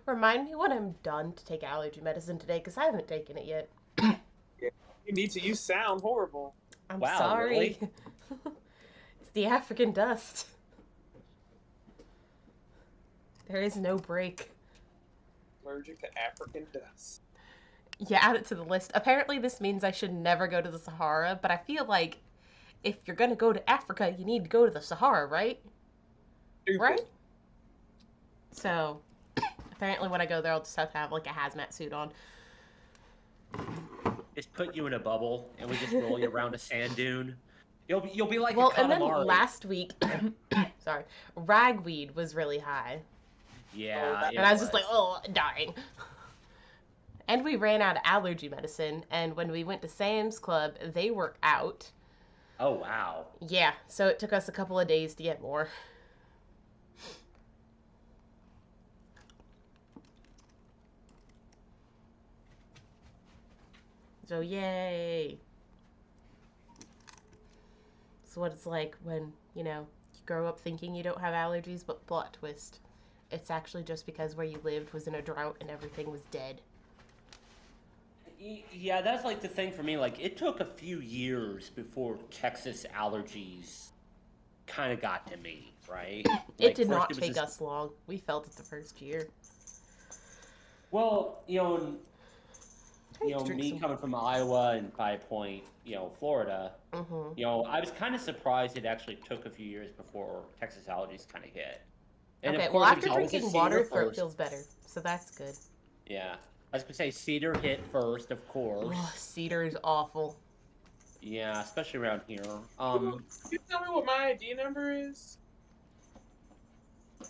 Remind me when I'm done to take allergy medicine today, because I haven't taken it yet. Yeah. You need to. You sound horrible. I'm Wow, sorry. really? It's the African dust. There is no break. Allergic to African dust. Yeah, add it to the list. Apparently, this means I should never go to the Sahara, but I feel like if you're gonna go to Africa, you need to go to the Sahara, right? Right? Stupid. So, apparently, when I go there, I'll just have to have like a hazmat suit on. Just put you in a bubble and we just roll you around a sand dune. You'll be like a Well, and then Katamari. last week, sorry, ragweed was really high. Oh, Yeah, that. And it I was just like, was. oh, dying. And we ran out of allergy medicine, and when we went to Sam's Club, they were out. Oh wow. Yeah, so it took us a couple of days to get more. So, yay. It's what it's like when, you grow up thinking you don't have allergies, but plot twist. It's actually just because where you lived was in a drought and everything was dead. Yeah, that's like the thing for me. Like, it took a few years before Texas allergies kind of got to me, right? It Like, did first not it was take this. us long. We felt it the first year. Well, I need to drink me some. coming from Iowa and by point, Florida. Mm-hmm. I was kind of surprised it actually took a few years before Texas allergies kind of hit. And of Okay, well, course, it was after always a drinking cedar water, throat first. feels better. So that's good. Yeah. I was gonna say cedar hit first, of Oh, course. cedar is awful. Yeah, especially around here. Can you tell me what my ID number is? I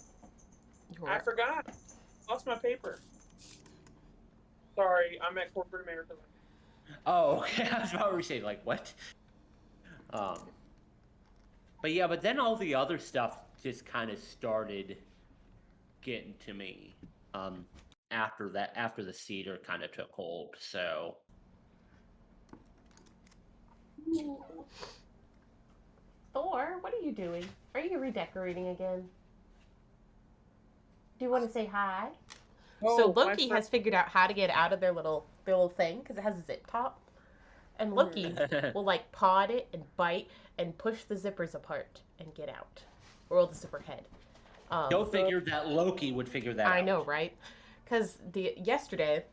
You're forgot. Lost my paper. Sorry, I'm at corporate America. Oh, okay. I was about to say like what? Um, but yeah, but then all the other stuff just kind of started getting to me. Um, after that, after the cedar kind of took hold. So Thor, what are you doing? Are you redecorating again? Do you want to say hi? So Oh, my Loki friend. has figured out how to get out of their little thing because it has a zip top, and Loki will like paw at it and bite and push the zippers apart and get out, or the zipper head. go Um, figure that Loki would figure that I out. know, right? Because the yesterday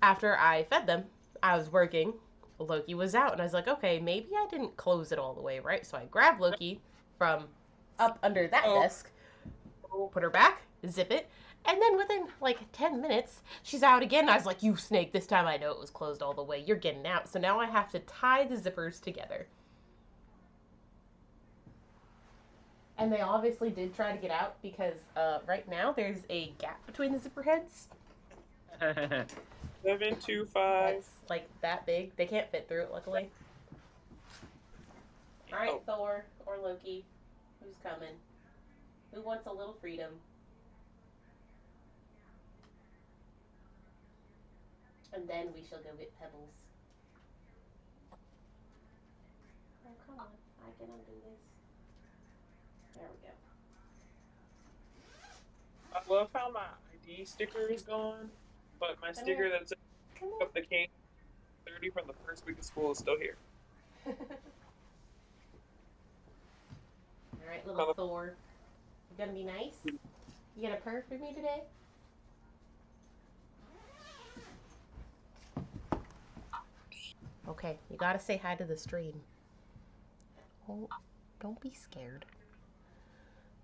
after I fed them, I was working. Loki was out, and I was like, okay, maybe I didn't close it all the way, right? So I grabbed Loki from up under that Oh, desk, put her back, zip it, and then within like 10 minutes, she's out again. I was like, you snake, this time I know it was closed all the way. You're getting out. So now I have to tie the zippers together. And they obviously did try to get out because right now there's a gap between the zipper heads 725. that's like that big. They can't fit through it, luckily. All right, Oh, Thor or Loki, who's coming? Who wants a little freedom? And then we shall go get pebbles. Oh, come on. I can undo this. There we go. I love how my ID sticker is gone, but my Come here. sticker that's Come up the cane 30 from the first week of school is still here. here. All right, little Thor. You gonna be nice? You gonna purr for me today? Okay, you gotta say hi to the stream. Oh, don't be scared.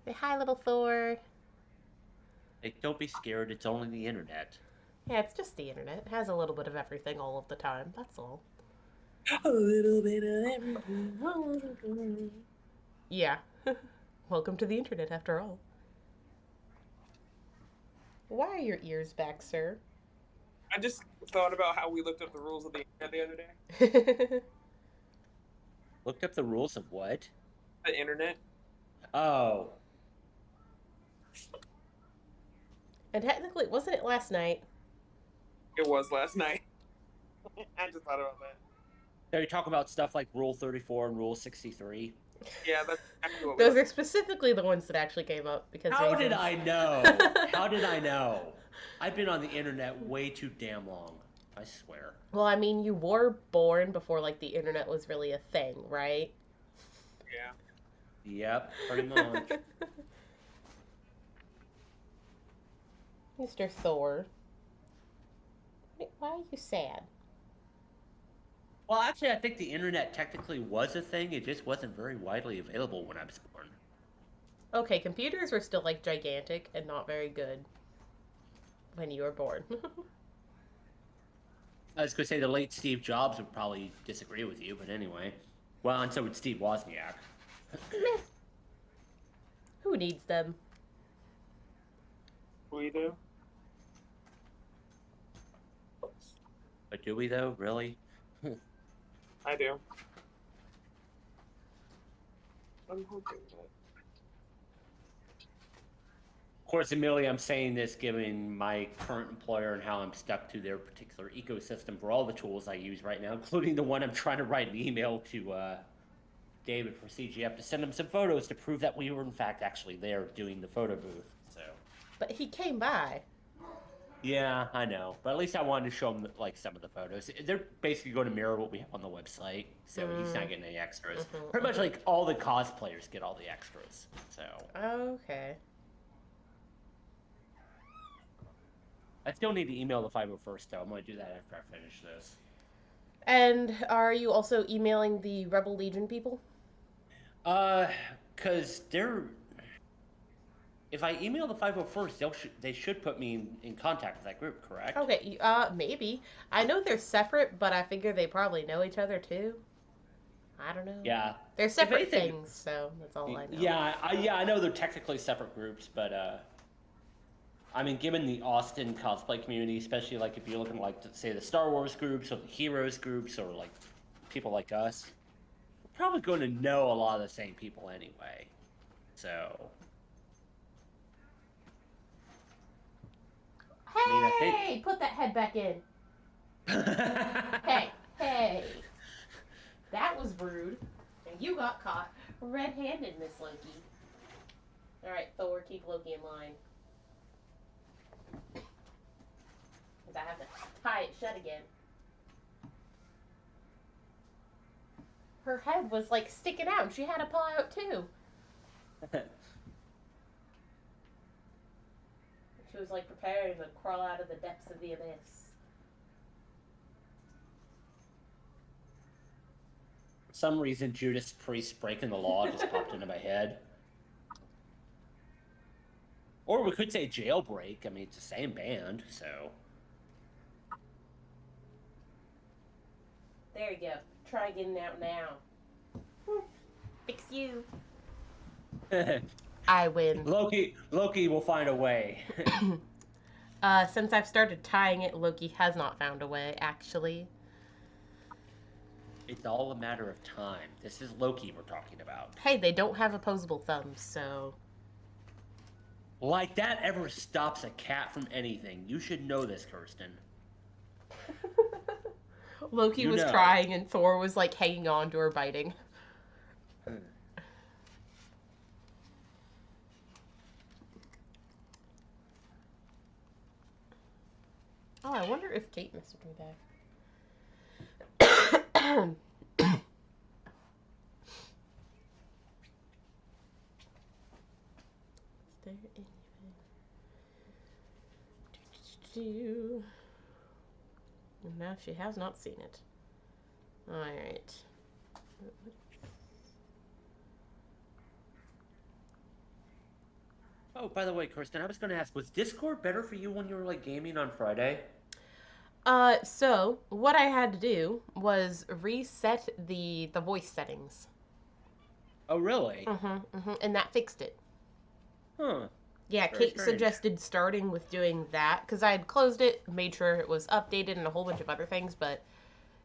Say hi, little Thor. Like, don't be scared. It's only the internet. Yeah, it's just the internet. It has a little bit of everything all of the time. That's all. A little bit of everything. Yeah. Welcome to the internet, after all. Why are your ears back, sir? I just thought about how we looked up the rules of the internet the other day. Looked up the rules of what? The internet. Oh, And technically, wasn't it last night? It was last night. I just thought about that. so you talk about stuff like Rule 34 and Rule 63. Yeah, that's exactly what we Those looked are specifically the ones that actually came up because How did reasons. I know? How did I know? I've been on the internet way too damn long. I swear. Well, I mean, you were born before like the internet was really a thing, right? Yeah. Yep, pretty much. Mr. Thor. Why are you sad? Well, actually, I think the internet technically was a thing. It just wasn't very widely available when I was born. Okay, computers were still like gigantic and not very good when you were born. I was going to say the late Steve Jobs would probably disagree with you, but anyway. Well, and so would Steve Wozniak. Meh. Who needs them? We do. But do we, though? Really? I do. I'm hoping that. Of course, Amelia, I'm saying this given my current employer and how I'm stuck to their particular ecosystem for all the tools I use right now, including the one I'm trying to write an email to David for CGF to send him some photos to prove that we were in fact actually there doing the photo booth. So. But he came by. Yeah, I know, but at least I wanted to show him like some of the photos. They're basically going to mirror what we have on the website, so he's not getting any extras. Pretty much like all the cosplayers get all the extras. So. Okay. I still need to email the 501st though. I'm going to do that after I finish this. And are you also emailing the Rebel Legion people? Cause they're. If I email the 501st, they should put me in contact with that group, correct? Okay, maybe. I know they're separate, but I figure they probably know each other too. I don't know. Yeah. They're separate anything, things, so that's all I know. Yeah, I know they're technically separate groups, but I mean, given the Austin cosplay community, especially like if you're looking like say the Star Wars groups or the Heroes groups or like people like us, we're probably going to know a lot of the same people anyway. So. Hey, put that head back in. Hey. That was rude. And you got caught red-handed, Miss Loki. Alright, Thor, keep Loki in line. Because I have to tie it shut again. Her head was like sticking out and she had to pull out too. She was like preparing to crawl out of the depths of the abyss. For some reason, Judas Priest breaking the law just popped into my head. Or we could say Jailbreak. I mean, it's the same band, so. There you go. Try getting out now. Fix you. I win. Loki will find a way. Since I've started tying it, Loki has not found a way, actually. It's all a matter of time. This is Loki we're talking about. Hey, they don't have opposable thumbs, so... Like that ever stops a cat from anything. You should know this, Kirsten. Loki was trying and Thor was like hanging on to her, biting. Oh, I wonder if Kate messaged me back. Is there anything? No, she has not seen it. Alright. Oh, by the way, Kirsten, I was going to ask, was Discord better for you when you were like gaming on Friday? So what I had to do was reset the voice settings. Oh, really? And that fixed it. Huh. Yeah, Very Kate strange. suggested starting with doing that because I had closed it, made sure it was updated and a whole bunch of other things, but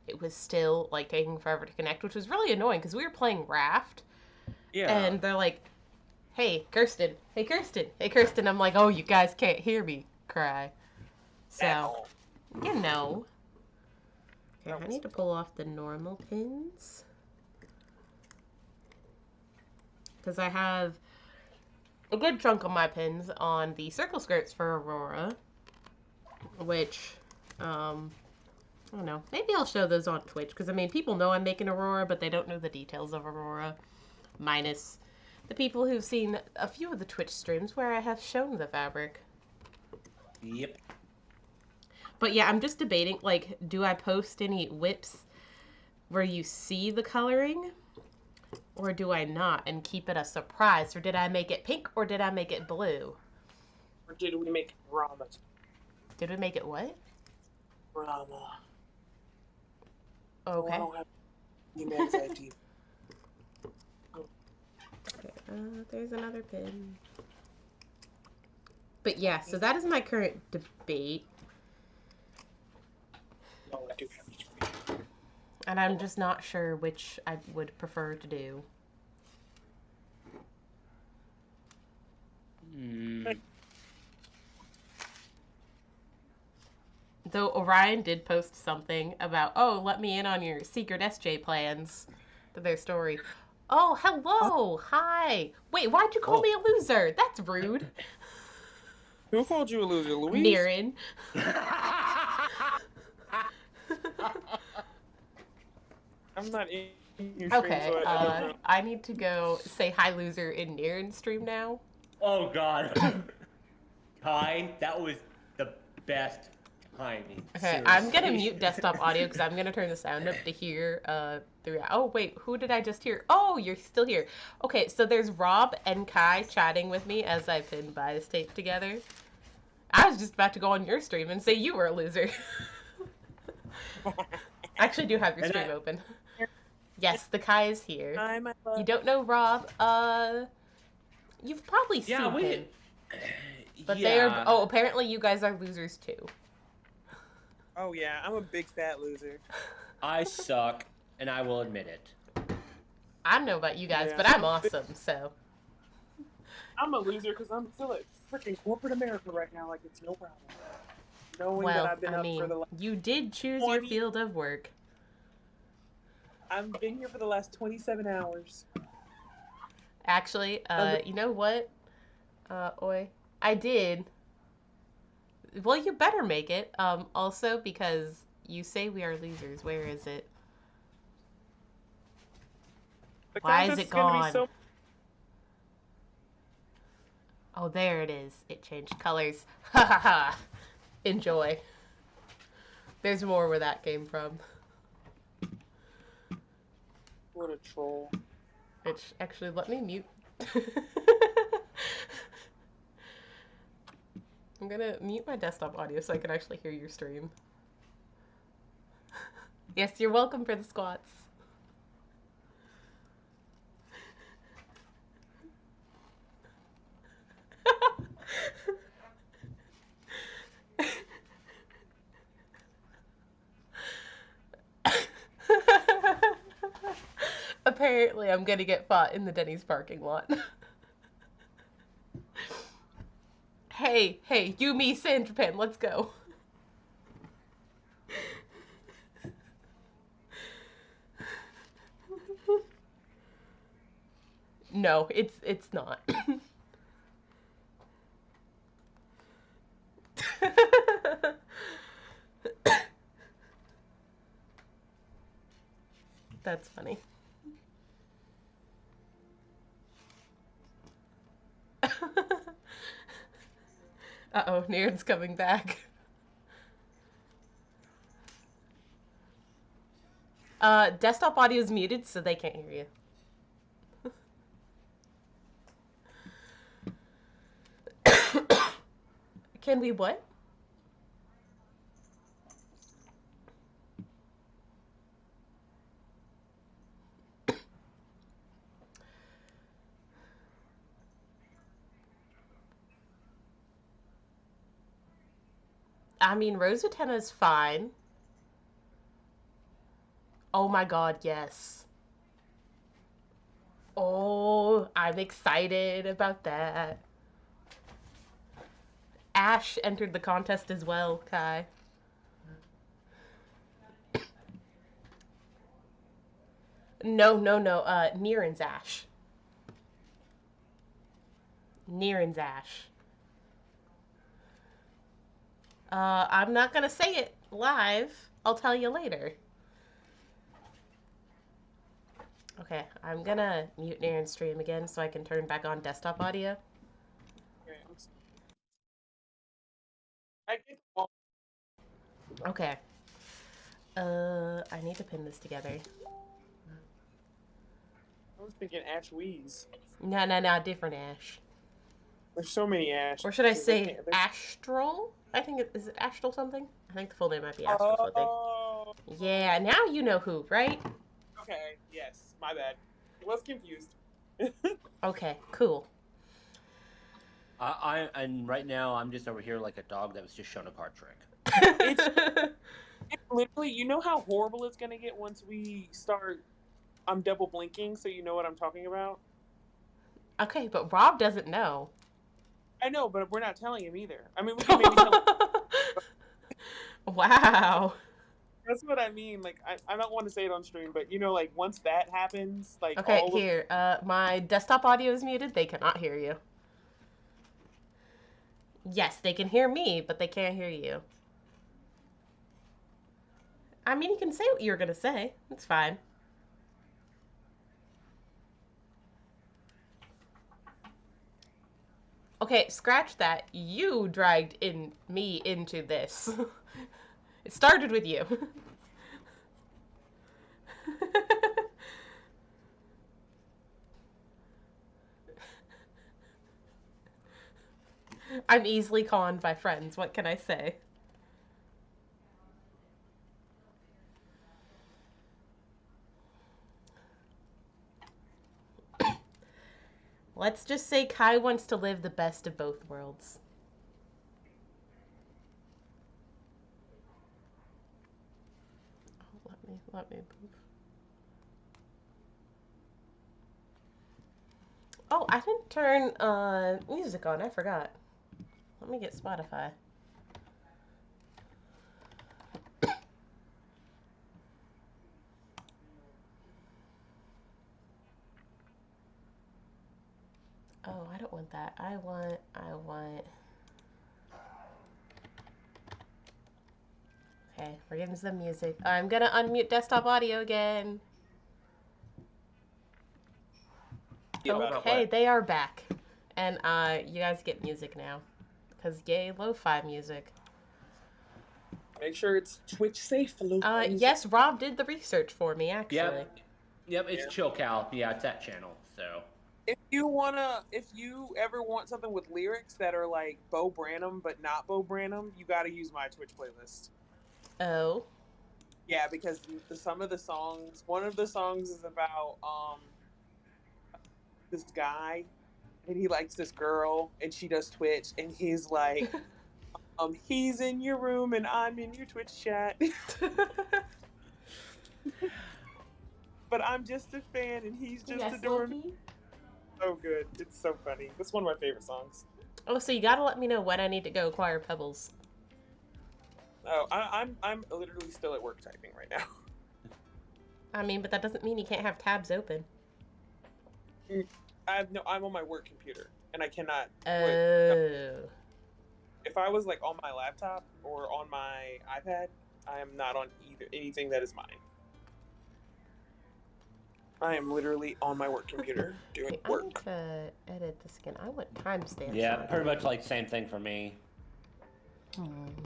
it was still like taking forever to connect, which was really annoying because we were playing Raft. Yeah. And they're like, "Hey, Kirsten. Hey, Kirsten. Hey, Kirsten." I'm like, "Oh, you guys can't hear me cry." So, you know. Okay, I need to pull off the normal pins. because I have a good chunk of my pins on the circle skirts for Aurora, which, I don't know. Maybe I'll show those on Twitch, because, I mean, people know I'm making Aurora, but they don't know the details of Aurora, minus the people who've seen a few of the Twitch streams where I have shown the fabric. Yep. But yeah, I'm just debating, like, do I post any whips where you see the coloring? Or do I not and keep it a surprise? Or did I make it pink or did I make it blue? Or did we make Rama? Did we make it what? Rama. Okay. Oh, I don't have email's ID. Okay, there's another pin. But yeah, so that is my current debate. No, I do have each. And I'm just not sure which I would prefer to do. Though Orion did post something about, oh, let me in on your secret SJ plans to their story. Oh, hello! Hi! Wait, why'd you call me a loser? That's rude. Who called you a loser, Louise? Niren. I'm not in your stream, Okay, so I don't know. I need to go say hi, loser, in Niren's stream now. Oh god. Kai, that was the best timing. Okay, Seriously. I'm gonna mute desktop audio because I'm gonna turn the sound up to hear throughout. Oh wait, who did I just hear? Oh, you're still here. Okay, so there's Rob and Kai chatting with me as I pin bias tape together. I was just about to go on your stream and say you were a loser. I actually do have your stream open. Yes, the Kai is here. Hi, my love. You don't know Rob? You've probably seen him. But they are. Oh, apparently you guys are losers too. Oh yeah, I'm a big fat loser. I suck, and I will admit it. I don't know about you guys, Yeah. but I'm awesome, so. I'm a loser because I'm still at freaking corporate America right now, like it's no problem. Knowing Well, that I've been I up mean, for the last you did choose your 20 field of work. I've been here for the last 27 hours. Actually, you know what? Oi. I did. Well, you better make it. Also because you say we are losers. Where is it? The Why is contest it gonna be gone? so- Oh, there it is. It changed colors. Ha ha ha. Enjoy. There's more where that came from. What a troll. Which, actually, let me mute. I'm gonna mute my desktop audio so I can actually hear your stream. Yes, you're welcome for the squats. Apparently, I'm gonna get fought in the Denny's parking lot. Hey, you, me, Sandra Pen, let's go. No, it's not. That's funny. Uh-oh, Niren's coming back. Desktop audio is muted, so they can't hear you. Can we what? I mean, Rosatenna's fine. Oh my god, yes. Oh, I'm excited about that. Ash entered the contest as well, Kai. No, Niren's Ash. Niren's Ash. I'm not gonna say it live. I'll tell you later. Okay, I'm gonna mute Niren's stream again so I can turn back on desktop audio. Okay, I get all. Okay. I need to pin this together. I was thinking Ash Wheeze. No, different Ash. There's so many Ash. Or should I say Astral? I think is it Astral something? I think the full name might be Astral something. Oh. Yeah, now you know who, right? Okay. Yes. My bad. I was confused. Okay, cool. And right now I'm just over here like a dog that was just shown a card trick. It's literally, you know how horrible it's gonna get once we start. I'm double blinking, so you know what I'm talking about. Okay, but Rob doesn't know. I know, but we're not telling him either. I mean, we can maybe tell him. Wow. That's what I mean. Like, I don't want to say it on stream, but you know, like once that happens, like Okay, all here. My desktop audio is muted. They cannot hear you. Yes, they can hear me, but they can't hear you. I mean, you can say what you're gonna say. It's fine. Okay, scratch that. You dragged me into this. It started with you. I'm easily conned by friends. What can I say? Let's just say Kai wants to live the best of both worlds. Oh, let me move. Oh, I didn't turn music on. I forgot. Let me get Spotify. Oh, I don't want that. I want. Okay, we're getting some music. I'm gonna unmute desktop audio again. Okay, they are back. And you guys get music now. Because yay, lo-fi music. Make sure it's Twitch safe for lo-fi music. Yes, Rob did the research for me, actually. Yep, it's Chill Cal. Yeah, it's that channel, so. If you ever want something with lyrics that are like Bo Branham but not Bo Branham, you gotta use my Twitch playlist. Oh. Yeah, because some of the songs, one of the songs is about this guy, and he likes this girl, and she does Twitch, and he's like, he's in your room and I'm in your Twitch chat. But I'm just a fan and he's just adoring me. So good. It's so funny. It's one of my favorite songs. Oh, so you gotta let me know when I need to go acquire Pebbles. Oh, I'm literally still at work typing right now. I mean, but that doesn't mean you can't have tabs open. I'm on my work computer and I cannot. Oh. If I was like on my laptop or on my iPad, I am not on anything that is mine. I am literally on my work computer doing work. I need to edit this again. I want timestamps. Yeah, pretty much like same thing for me.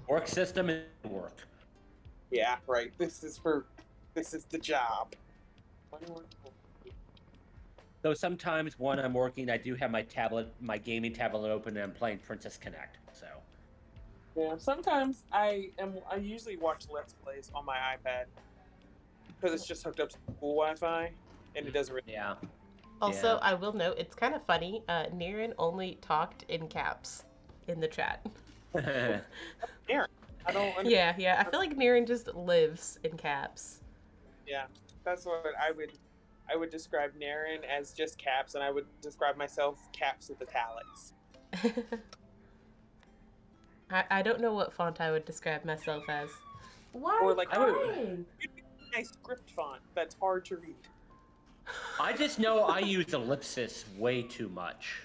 Work system and work. Yeah, right. This is the job. Though sometimes when I'm working, I do have my gaming tablet open, and I'm playing Princess Connect. So. Yeah, sometimes I usually watch Let's Plays on my iPad because it's just hooked up to full Wi-Fi, and it doesn't really. Yeah. Also, I will note it's kind of funny. Niren only talked in caps in the chat. Niren, I don't. Yeah. I feel like Niren just lives in caps. Yeah, that's what I would describe Niren as just caps, and I would describe myself caps with italics. I don't know what font I would describe myself as. Why? Or like a script font that's hard to read. I just know I use ellipsis way too much.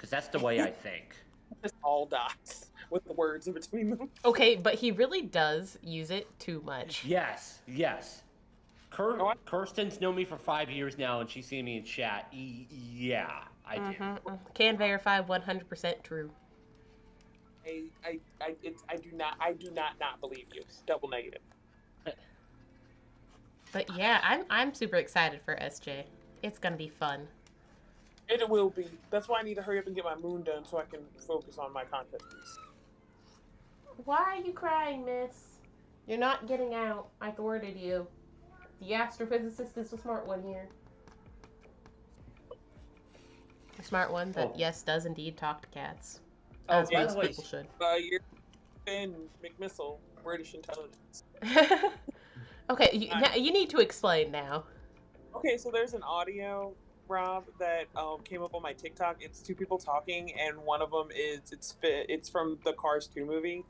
because that's the way I think. Just all dots with the words in between them. Okay, but he really does use it too much. Yes. Kirsten's known me for 5 years now, and she's seen me in chat. Yeah, I do. Can verify 100% true. I do not believe you. Double negative. But yeah, I'm super excited for SJ. It's gonna be fun. It will be. That's why I need to hurry up and get my moon done so I can focus on my contest piece. Why are you crying, miss? You're not getting out. I thwarted you. The astrophysicist is the smart one here. The smart one that, yes, does indeed talk to cats. As by most the way, people should. You're Finn McMissile, British intelligence. Okay, you need to explain now. Okay, so there's an audio, Rob, that came up on my TikTok. It's two people talking, and one of them is it's from the Cars 2 movie,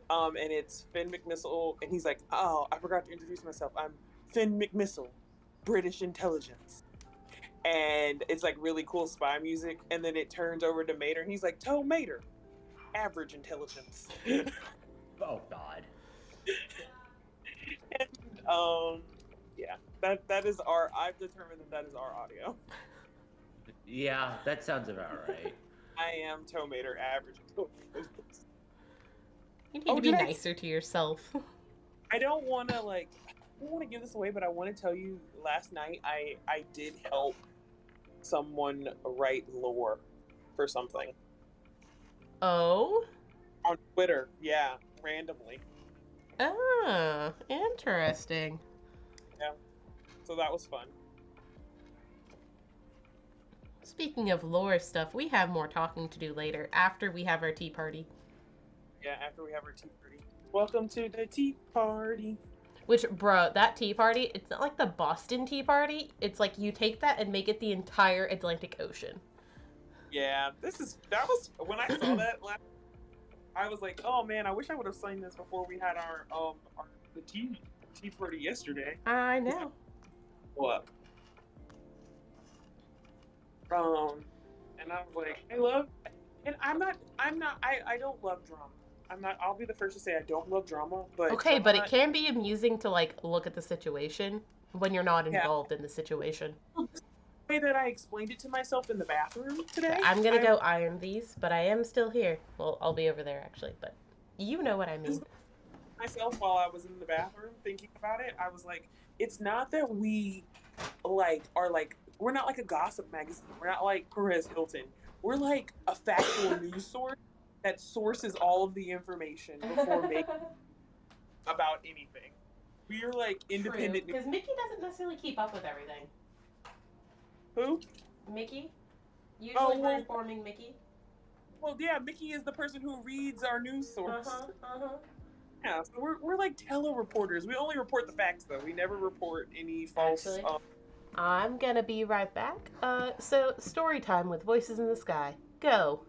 and it's Finn McMissile, and he's like, "Oh, I forgot to introduce myself. I'm Finn McMissile, British intelligence." And it's like really cool spy music, and then it turns over to Mater, and he's like, "Toe Mater, average intelligence." Oh God. And yeah, that is our. I've determined that is our audio. Yeah, that sounds about right. I am Toe Mater, average intelligence. You need to be nicer to yourself. I don't want to give this away, but I want to tell you. Last night, I did help someone write lore for something. Oh? On Twitter, yeah, randomly. Oh, interesting. Yeah, so that was fun. Speaking of lore stuff, we have more talking to do later, after we have our tea party. Yeah, after we have our tea party. Welcome to the tea party. Which, bro, that tea party, it's not like the Boston Tea Party. It's like you take that and make it the entire Atlantic Ocean. Yeah, that was when I saw that last. I was like, oh man, I wish I would have seen this before we had our the tea party yesterday. I know. What? And I was like, I don't love drama. I'll be the first to say I don't love drama, but okay, but it can be amusing to like look at the situation when you're not involved in the situation. The way that I explained it to myself in the bathroom today. I'm gonna go iron these, but I am still here. Well, I'll be over there actually, but you know what I mean. Myself while I was in the bathroom thinking about it, I was like, it's not that we we're not like a gossip magazine. We're not like Perez Hilton. We're like a factual news source that sources all of the information before making about anything. We're like independent. Because Mickey doesn't necessarily keep up with everything. Who? Mickey? Usually we're informing Mickey. Well, yeah, Mickey is the person who reads our news source. Yeah, so we're like tele-reporters. We only report the facts, though. We never report any false... Actually, I'm gonna be right back. So, story time with Voices in the Sky. Go!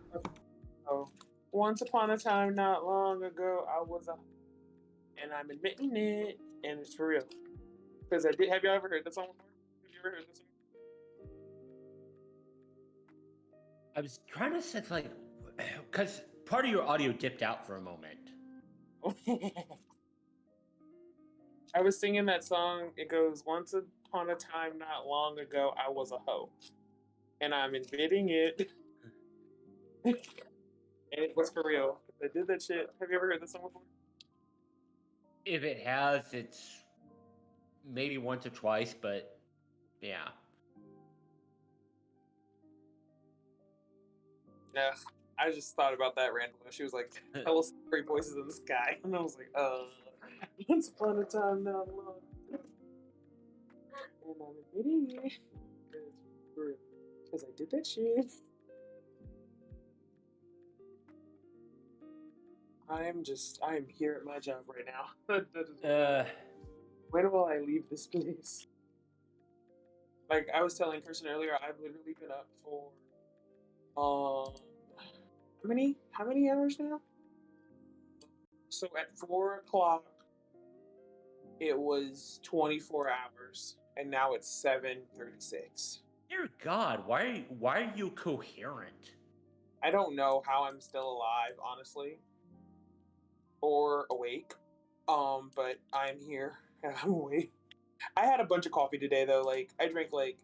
Oh. Once upon a time, not long ago, I was a... And I'm admitting it, and it's for real. Because I did... Have you ever heard this song before? Have you ever heard this song? I was trying to sense, like... Because part of your audio dipped out for a moment. I was singing that song. It goes, once upon a time, not long ago, I was a hoe. And I'm admitting it. And it was for real. I did that shit. Have you ever heard this song before? If it has, it's maybe once or twice, but yeah. Yeah. I just thought about that randomly. She was like, tell us three voices in the sky. And I was like, once upon a time, not long ago. And I'm admitting it. Because I did that shit. I am here at my job right now. When will I leave this place? Like I was telling Kirsten earlier, I've literally been up for how many hours now? So at 4 o'clock, it was 24 hours, and now it's 7:36. Dear God, why are you coherent? I don't know how I'm still alive, honestly, or awake. But I'm here and I'm awake. I had a bunch of coffee today, though. Like, I drank like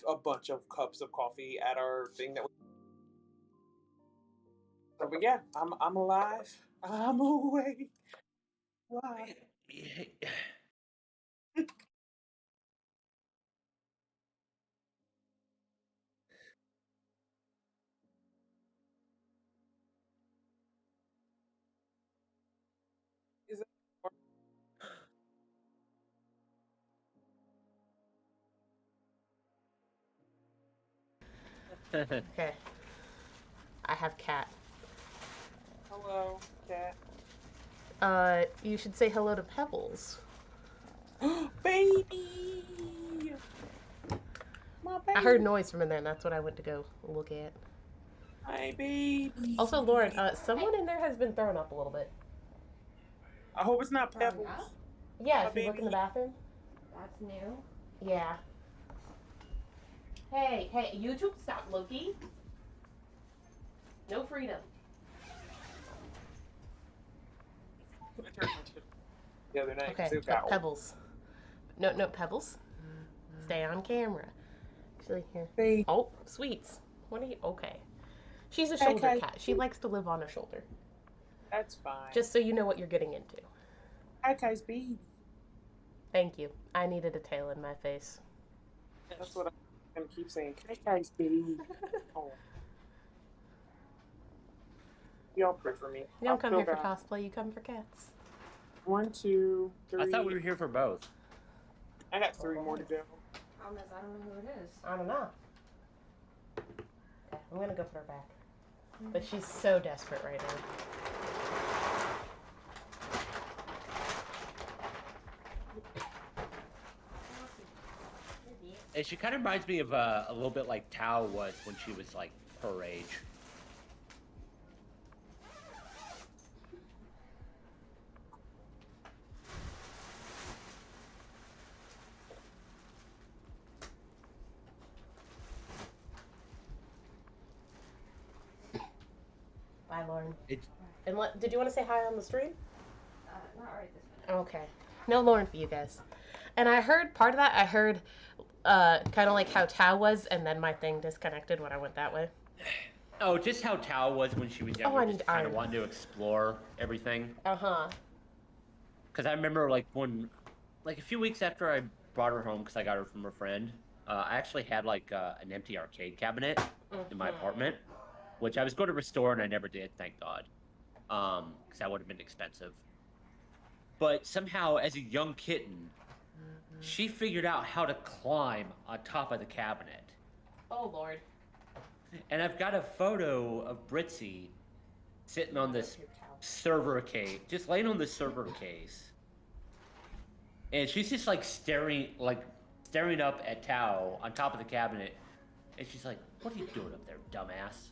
a bunch of cups of coffee at our thing that. But yeah, I'm alive. I'm awake. Alive. Is it? Okay. I have cat. Hello, cat. You should say hello to Pebbles. Baby, my baby, I heard noise from in there, and that's what I went to go look at. my baby. Also, Lauren, someone in there has been thrown up a little bit. I hope it's not Oh, Pebbles. Yeah, My if you look in the baby. bathroom. That's new. Yeah. Hey, YouTube, stop, Loki. No freedom. I turned my shit the other night. Okay, So it got old. Pebbles. No, Pebbles. Stay on camera. Actually, here. Baby. Oh, sweets. What are you? Okay. She's a Hey, shoulder Kai. cat. She likes to live on a shoulder. That's fine. Just so you know what you're getting into. Hi, Kai's baby. Thank you. I needed a tail in my face. That's what I'm gonna keep saying. Hi, Kai's baby. Oh. Y'all pray for me. You don't come I'll here for feel bad. cosplay, you come for cats. 1, 2, 3. I thought we were here for both. I got 3 more to go. Problem is, I don't know who it is. I don't know. Okay, I'm gonna go put her back. But she's so desperate right now. And she kind of reminds me of a little bit like Tao was when she was like her age. Bye, Lauren. It's And did you want to say hi on the stream? Not right this minute. Okay. No Lauren for you guys. And I heard part of that, I heard kind of like how Tao was, and then my thing disconnected when I went that way. oh, just how Tao was when she was younger. I Just need kind of iron. wanting to explore everything. Uh-huh. Because I remember like a few weeks after I brought her home because I got her from a friend, I actually had like an empty arcade cabinet in my apartment, which I was going to restore and I never did, thank God, because that would have been expensive. But somehow, as a young kitten, she figured out how to climb on top of the cabinet. Oh, Lord. And I've got a photo of Britzy sitting on this server case, just laying on the server case. And she's just like staring up at Tao on top of the cabinet. And she's like, "What are you doing up there, dumbass?"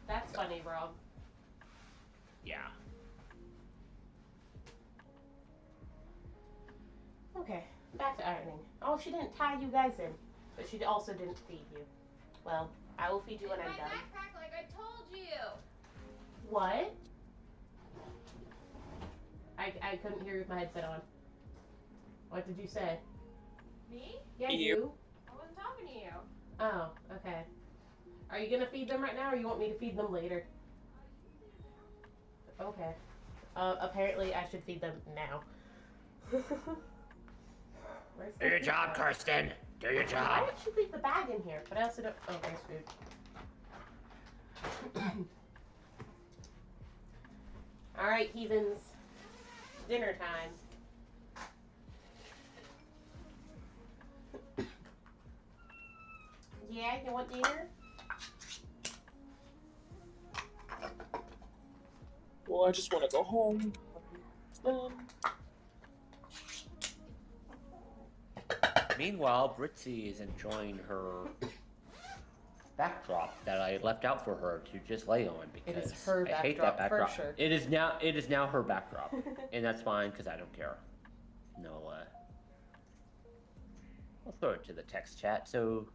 That's funny, Rob. Yeah. Okay, back to ironing. Oh, she didn't tie you guys in, but she also didn't feed you. Well, I will feed you when I'm My done. backpack, like I told you. What? I couldn't hear you with my headset on. What did you say? Me? Yeah, You. you. I wasn't talking to you. Oh, okay. Are you gonna feed them right now, or you want me to feed them later? Okay. Apparently I should feed them now. Where's Do the your food job, bag? Kirsten. Do your Why job. did she leave the bag in here? But I also don't. Oh, there's food. All right, heathens. Dinner time. Yeah, you want dinner? Well, I just want to go home. Meanwhile, Britzy is enjoying her backdrop that I left out for her to just lay on It because is her I hate backdrop that for backdrop. sure. It is now her backdrop, and that's fine because I don't care. No, I'll throw it to the text chat. So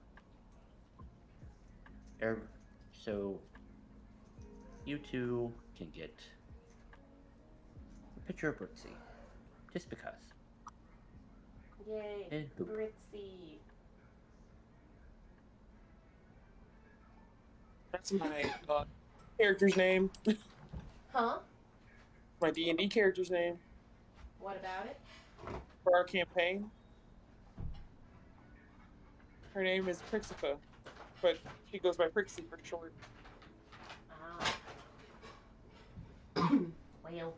So you two can get a picture of Brixie, just because. Yay, And boop. Ritzy. That's my character's name. Huh? My D&D character's name What about it? for our campaign. Her name is Prixifa, but she goes by Prixie for short. Ah. Well.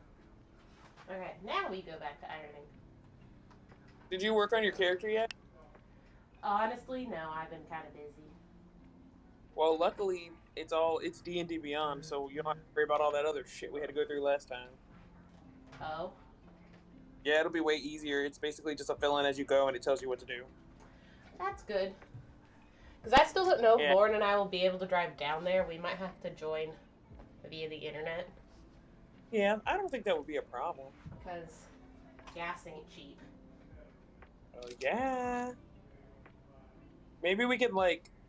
Okay, now we go back to ironing. Did you work on your character yet? Honestly, no, I've been kind of busy. Well, luckily it's D&D Beyond, so you don't have to worry about all that other shit we had to go through last time. Oh? Yeah, it'll be way easier. It's basically just a fill in as you go, and it tells you what to do. That's good. Because I still don't know if Yeah. Lauren and I will be able to drive down there. We might have to join via the internet. Yeah, I don't think that would be a problem. Because gas ain't cheap. Oh yeah. Maybe we could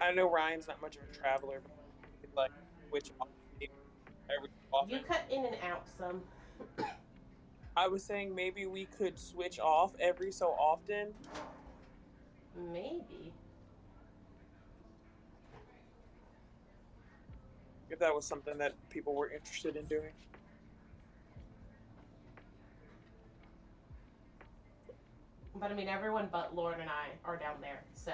I know Ryan's not much of a traveler, but we could switch off every so often. You cut in and out some. I was saying maybe we could switch off every so often. Maybe. If that was something that people were interested in doing. But I mean, everyone but Lauren and I are down there, so.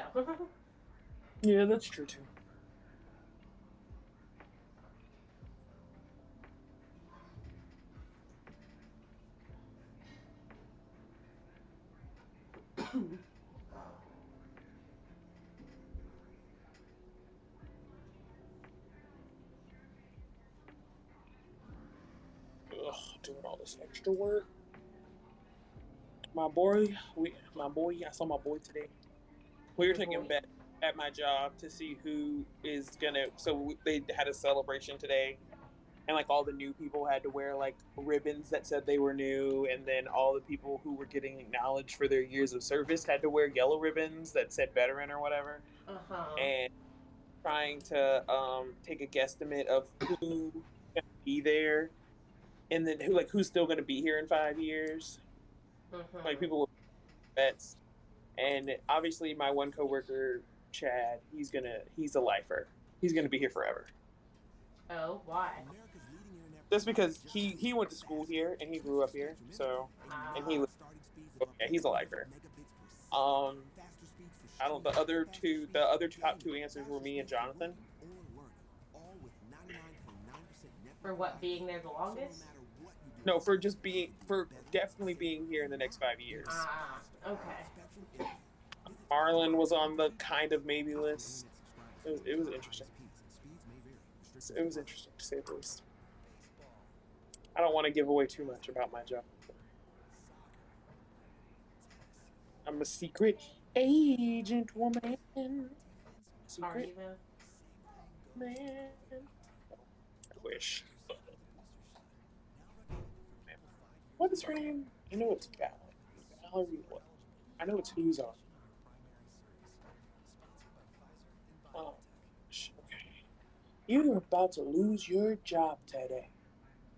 Yeah, that's true too. Ugh, doing all this extra work. My boy, I saw my boy today. We were Your taking boy? bet at my job to see who is gonna. So they had a celebration today, and all the new people had to wear ribbons that said they were new, and then all the people who were getting acknowledged for their years of service had to wear yellow ribbons that said veteran or whatever. Uh-huh. And trying to take a guesstimate of who's gonna be there, and then who's still gonna be here in 5 years. Mm-hmm. People with bets, and obviously my one coworker Chad, he's a lifer. He's gonna be here forever. Oh, why? Just because he went to school here and he grew up here, so and he's a lifer. I don't. The other top two answers were me and Jonathan. For what, being there the longest? No, for definitely being here in the next 5 years. Ah, okay. Marlon was on the kind of maybe list. It was interesting. It was interesting to say the least. I don't want to give away too much about my job. I'm a secret agent woman. Are you though? Man. I wish. What is her name? I know it's Valerie. Valerie what? I know it's who's on. Oh, okay. You're about to lose your job today.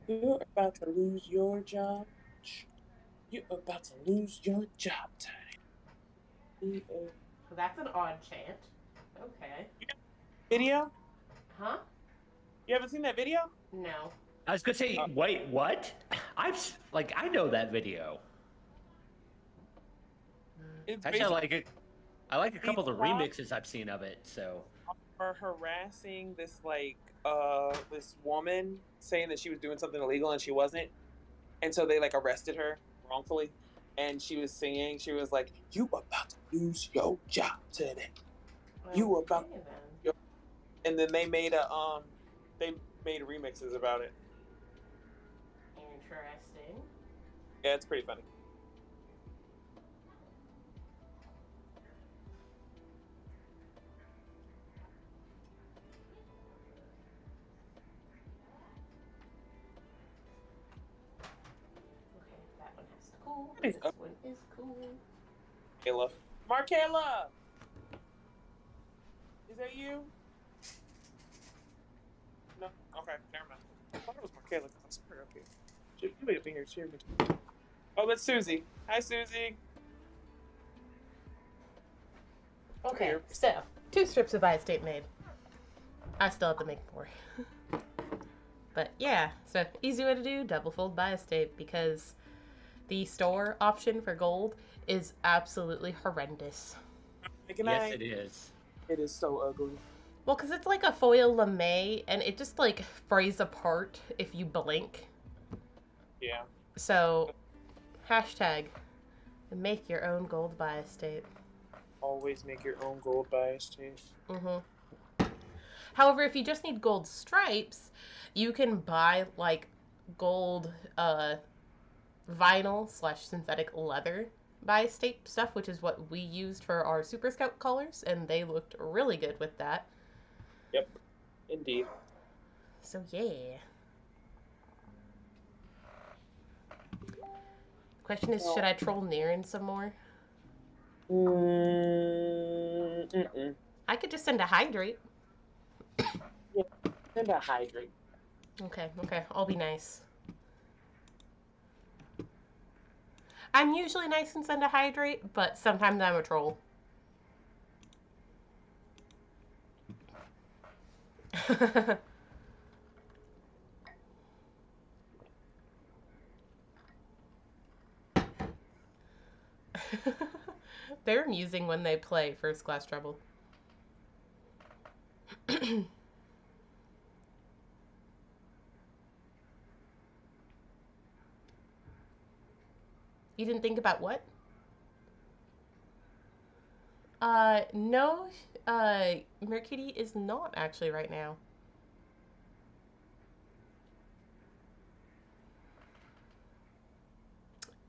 You're about to lose your job. You're about to lose your job today. That's an odd chant. Okay. Video? Huh? You haven't seen that video? No. I was gonna say, wait, what? I know that video. It's Actually, basically I like a couple of the These remixes I've seen of it. So are harassing this this woman, saying that she was doing something illegal and she wasn't, and so they arrested her wrongfully, and she was singing. She was like, "You about to lose your job today. You about." Okay, then. And then they made remixes about it. Interesting. Yeah, it's pretty funny. Okay, that one has to cool. Hey, This one is cool. Markayla! Is that you? No? Okay, never mind. I thought it was Michaela. I saw her up here. She'll be up here cheering me. Oh, that's Susie. Hi, Susie. Okay, Here. so 2 strips of Bi-State made. I still have to make more. But yeah, so easy way to do double fold Bi-State because the store option for gold is absolutely horrendous. Good Yes, night. it is. It is so ugly. Well, because it's like a foil lame and it just like frays apart if you blink. Yeah. So, hashtag make your own gold Bi-State. Always make your own gold Bi-State. However, if you just need gold stripes, you can buy like gold vinyl / synthetic leather Bi-State stuff, which is what we used for our Super Scout colors, and they looked really good with that. Yep. Indeed. So yeah. Question is, should I troll Niren some more? Mm-mm. I could just send a hydrate. Send a hydrate. Okay, I'll be nice. I'm usually nice and send a hydrate, but sometimes I'm a troll. They're amusing when they play First Class Trouble. You didn't think about what? No, Mercury is not actually right now.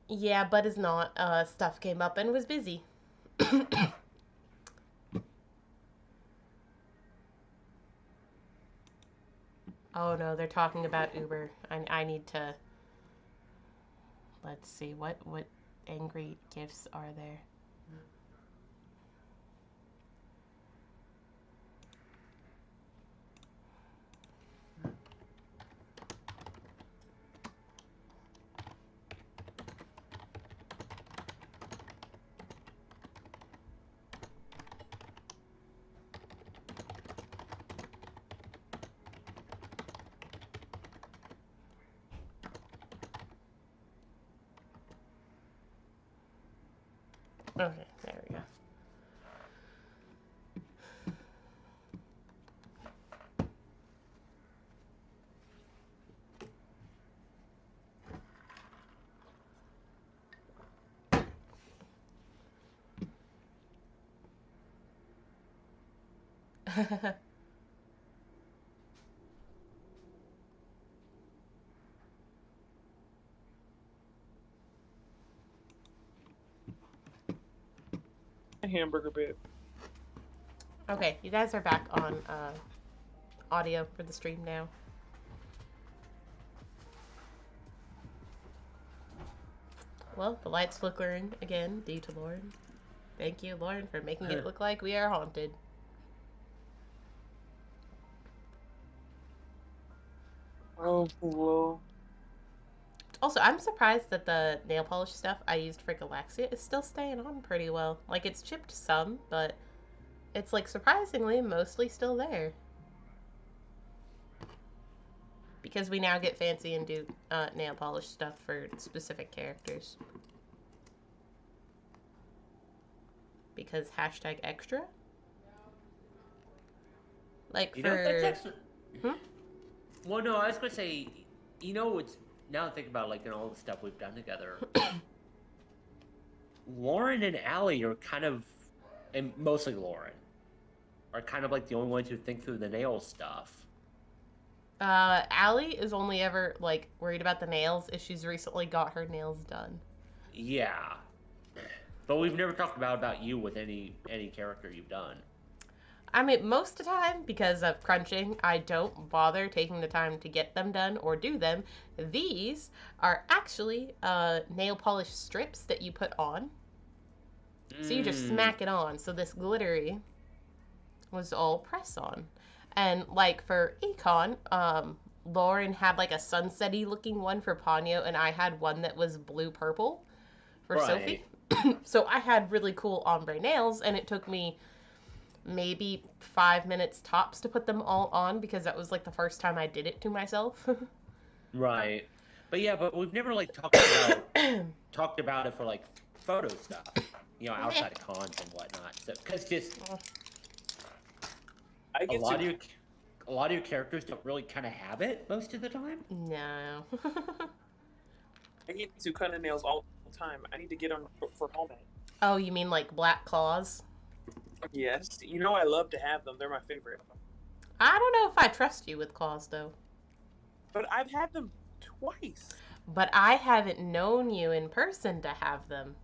Yeah, Bud is not. Stuff came up and was busy. Oh no, they're talking about Uber. I need to... Let's see, what angry gifts are there? Okay, there we go. A hamburger bit. Okay, you guys are back on audio for the stream now. Well, the light's flickering again due to Lauren. Thank you, Lauren, for making it look like we are haunted. Oh, well. Also, I'm surprised that the nail polish stuff I used for Galaxia is still staying on pretty well. Like, it's chipped some, but it's, like, surprisingly mostly still there. Because we now get fancy and do nail polish stuff for specific characters. Because hashtag extra? Like, You for... know, that's actually... Hmm? Well, no, I was going to say, you know, it's... Now I think about, like, all the stuff we've done together. Lauren and Allie are kind of... And mostly Lauren. Are kind of, like, the only ones who think through the nail stuff. Allie is only ever, like, worried about the nails if she's recently got her nails done. Yeah. But we've never talked about you with any character you've done. I mean, most of the time, because of crunching, I don't bother taking the time to get them done or do them. These are actually nail polish strips that you put on. So you just smack it on. So this glittery was all press on. And like for Econ, Lauren had like a sunsetty looking one for Ponyo, and I had one that was blue purple for Sophie. Right. So I had really cool ombre nails, and it took me maybe 5 minutes tops to put them all on because that was like the first time I did it to myself. Right. But yeah, but we've never like talked about it for like photo stuff, outside of cons and whatnot. So, because just I a get lot of your characters don't really kind of have it most of the time. No. I get Sukuna nails all the time. I need to get them for home. Oh, you mean like black claws? Yes, you know I love to have them. They're my favorite. I don't know if I trust you with claws though. But I've had them twice. But I haven't known you in person to have them.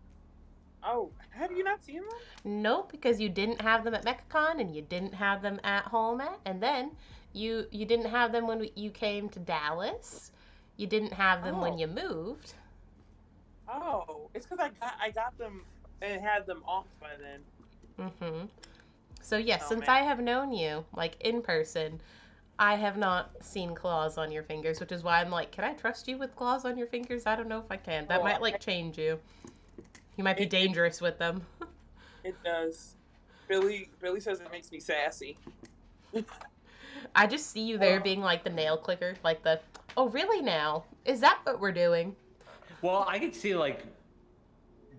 Oh, have you not seen them? Nope, because you didn't have them at MechaCon and you didn't have them at home and then you didn't have them when you came to Dallas. You didn't have them when you moved. Oh, it's because I got them and had them off by then. Mm-hmm. So yes, Oh, since man. I have known you, like in person, I have not seen claws on your fingers, which is why I'm like, can I trust you with claws on your fingers? I don't know if I can. That might like change you. You might be dangerous with them. It does. Billy says it makes me sassy. I just see you there being like the nail clicker, like the, oh really now? Is that what we're doing? Well, I could see like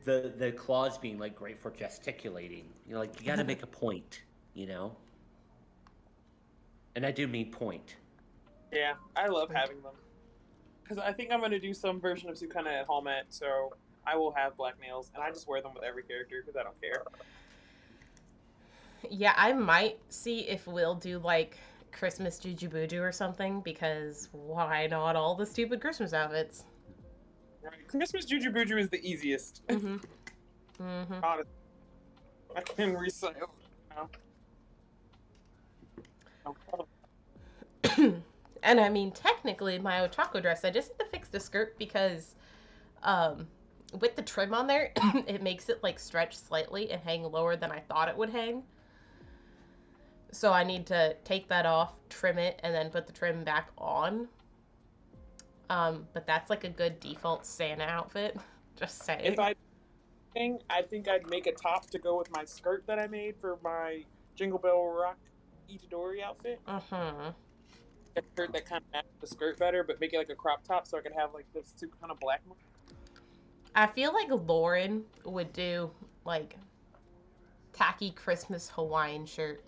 the claws being like great for gesticulating. Like you got to make a point, And I do mean point. Yeah, I love having them. Because I think I'm going to do some version of Sukuna at home so I will have black nails, and I just wear them with every character because I don't care. Yeah, I might see if we'll do like Christmas Jujubuju or something, because why not all the stupid Christmas outfits? Right. Christmas Jujubuju is the easiest. Mm-hmm. Mm-hmm. Honestly. I can recycle now. And I mean, technically, my Ochako dress, I just need to fix the skirt because with the trim on there, it makes it like stretch slightly and hang lower than I thought it would hang. So I need to take that off, trim it, and then put the trim back on. But that's like a good default Santa outfit. Just saying. If I think I'd make a top to go with my skirt that I made for my Jingle Bell Rock Itadori outfit. Mm-hmm. A shirt that kind of matches the skirt better, but make it like a crop top so I could have like this kind of black one. I feel like Lauren would do like tacky Christmas Hawaiian shirt.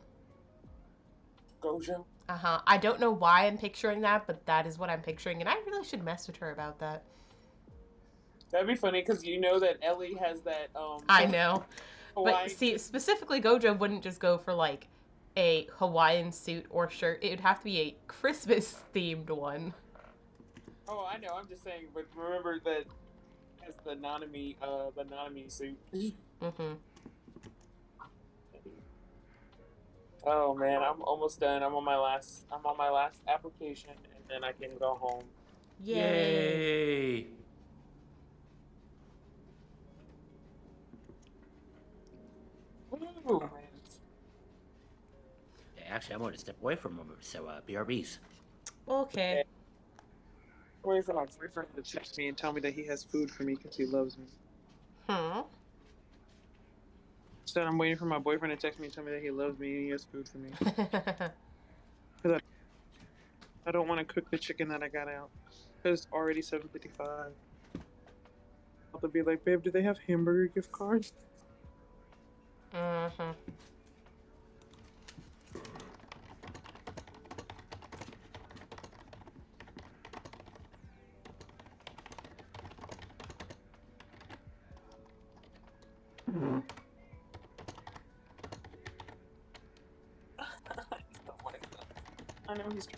Gojo. Uh-huh. I don't know why I'm picturing that, but that is what I'm picturing, and I really should mess with her about that. That'd be funny because you know that Ellie has that. I know. Hawaiian. But see, specifically Gojo wouldn't just go for like a Hawaiian suit or shirt. It would have to be a Christmas themed one. Oh, I know. I'm just saying, but remember that has the Nanami suit. Mm-hmm. Oh man, I'm almost done. I'm on my last application, and then I can go home. Yay. Ooh, man. Actually, I'm going to step away for a moment, so BRBs. Okay. Wait for my boyfriend to text me and tell me that he has food for me because he loves me. So I'm waiting for my boyfriend to text me and tell me that he loves me and he has food for me. Because I don't want to cook the chicken that I got out. Because it's already $7.55. I'll be like, babe, do they have hamburger gift cards? Mm-hmm. I know he's.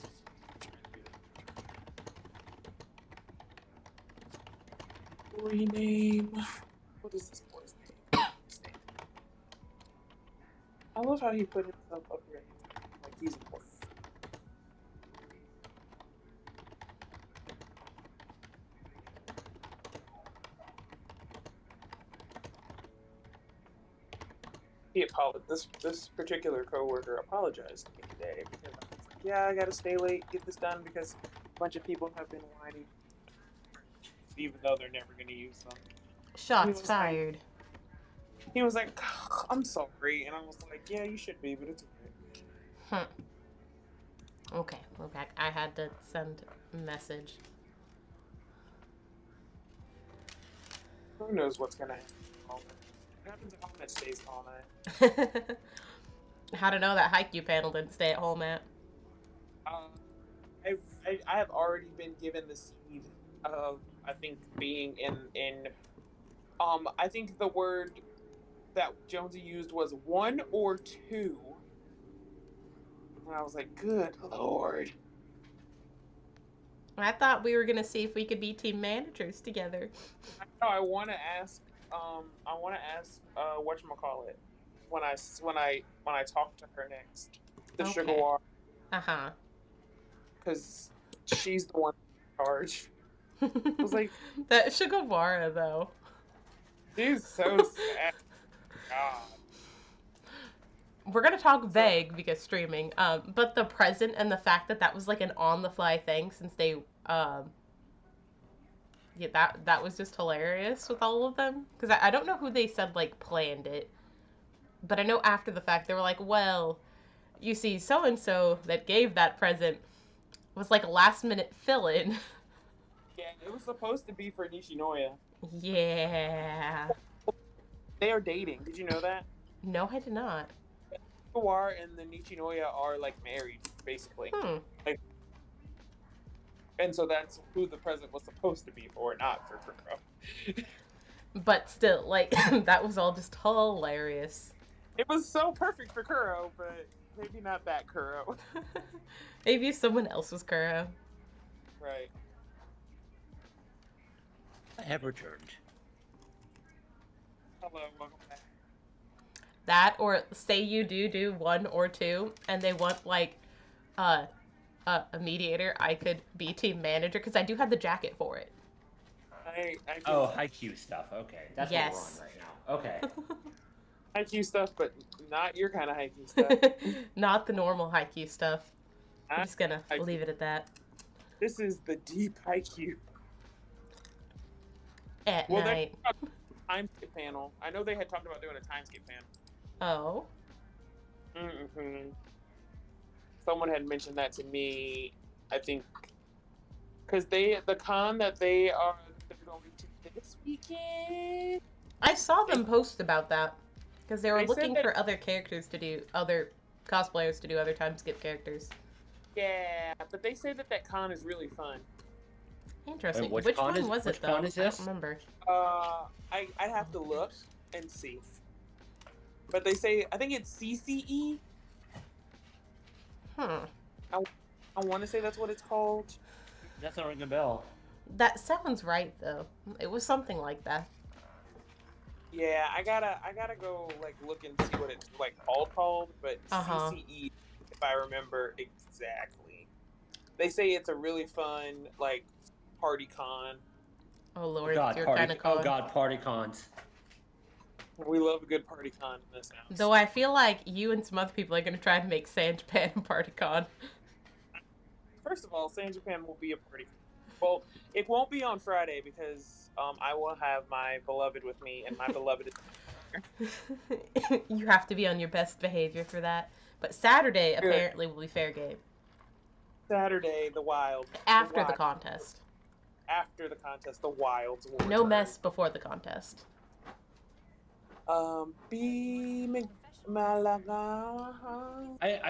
Rename. What is this boy's name? I love how he put himself up here. Like he's important. He apologized. This particular coworker apologized to me today because yeah, I gotta stay late, get this done because a bunch of people have been whining, even though they're never gonna use them. Shots fired. He was like, I'm sorry, and I was like, yeah, you should be, but it's okay. Okay, we're back. I had to send a message. Who knows what's gonna happen? What happens at home that stays all night? How to know that Haikyuu panel didn't stay at home at? I have already been given the seed of, I think, being in I think the word that Jonesy used was 1 or 2. And I was like, good Lord. I thought we were gonna see if we could be team managers together. I want to ask whatchamacallit when I talk to her next. The Okay. Sugawara. Uh-huh. Because she's the one in charge. I was like, that Sugawara though. She's so sad. God. We're gonna talk vague because streaming, but the present and the fact that that was like an on-the-fly thing since they, yeah, that was just hilarious with all of them. Because I don't know who they said like planned it, but I know after the fact they were like, well, you see, so and so that gave that present was like a last-minute fill-in. Yeah, it was supposed to be for Nishinoya. Yeah. They are dating. Did you know that? No, I did not. Sugawara and the Nishinoya are like married, basically. And so that's who the present was supposed to be for, not for Kuro. But still, like, that was all just hilarious. It was so perfect for Kuro, but maybe not that Kuro. Maybe someone else was Kuro. Right. I have returned. Hello, welcome back. That, or say you do 1 or 2, and they want, like, a mediator, I could be team manager, because I do have the jacket for it. Oh, Haikyuu stuff. Okay. That's what we're on right now. Okay. Haikyuu stuff, but not your kind of Haikyuu stuff. Not the normal Haikyuu stuff. I'm just gonna leave it at that. This is the deep Haikyuu. At night. Timeskip panel. I know they had talked about doing a timeskip panel. Oh. Mm-hmm. Someone had mentioned that to me, I think, because the con that they're going to this weekend. I saw them post about that because they were looking that, for other characters to do, other cosplayers to do other time skip characters. Yeah, but they say that con is really fun. Interesting. Wait, which one was it though? Con is this? I don't remember. I have to look and see. But they say, I think it's CCE. I want to say that's what it's called. That's not ringing a bell. That sounds right though. It was something like that. Yeah, I gotta go like look and see what it's like called, but CCE, if I remember exactly. They say it's a really fun like party con. Oh lord, God, your party, kind of con. Oh god, party cons. We love a good party con in this house. Though I feel like you and some other people are gonna try and make San Japan party con. First of all, San Japan will be a party. Well, it won't be on Friday because I will have my beloved with me, and my beloved is. You have to be on your best behavior for that. But Saturday apparently will be fair game. Saturday, the Wild. After the contest. After the contest, the Wilds will No return. mess before the contest. I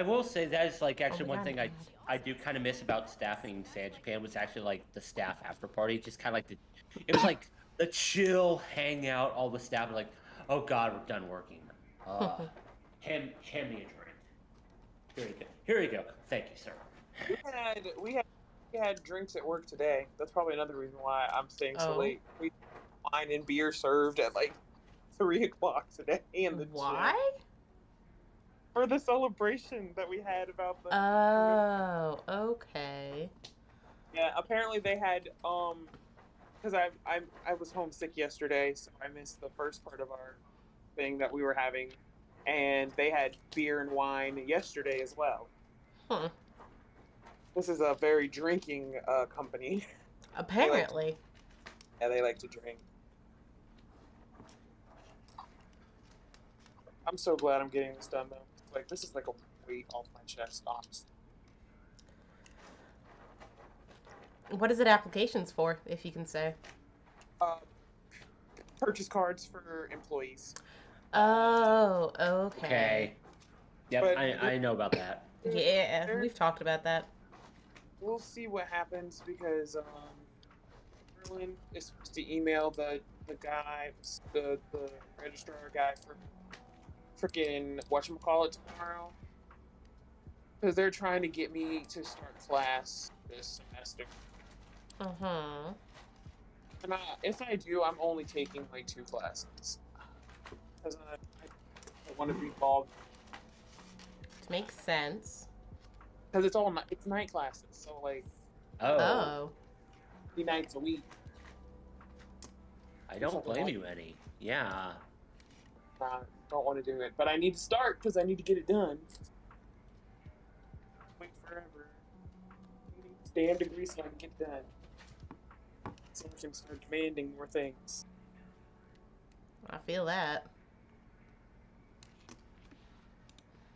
will say that is like actually one thing I do kind of miss about staffing San Japan was actually like the staff after party. Just kind of like it was like the chill hangout. All the staff were like, oh god, we're done working. Hand me a drink. Here you go. Thank you, sir. We had drinks at work today. That's probably another reason why I'm staying so late. We had wine and beer served at like 3:00 today in the Why? gym. For the celebration that we had about the. Oh, okay. Yeah, apparently they had because I was homesick yesterday, so I missed the first part of our thing that we were having, and they had beer and wine yesterday as well. Huh. This is a very drinking company. Apparently. Yeah, they like to drink. I'm so glad I'm getting this done, though. Like, this is like a weight off my chest, honestly. What is it applications for, if you can say? Purchase cards for employees. Oh, okay. Okay. Yep, But- I know about that. Yeah, we've talked about that. We'll see what happens because Merlin is supposed to email the guy, the registrar guy for freaking whatchamacallit tomorrow. Because they're trying to get me to start class this semester. Uh-huh. And if I do, I'm only taking like 2 classes. Because I want to be involved. Makes sense. Because it's night classes, so like Oh. 3 nights a week. I don't blame you any. Yeah. Don't want to do it, but I need to start because I need to get it done. Wait forever. I need this damn degree so I can get it done. So I can start demanding more things. I feel that.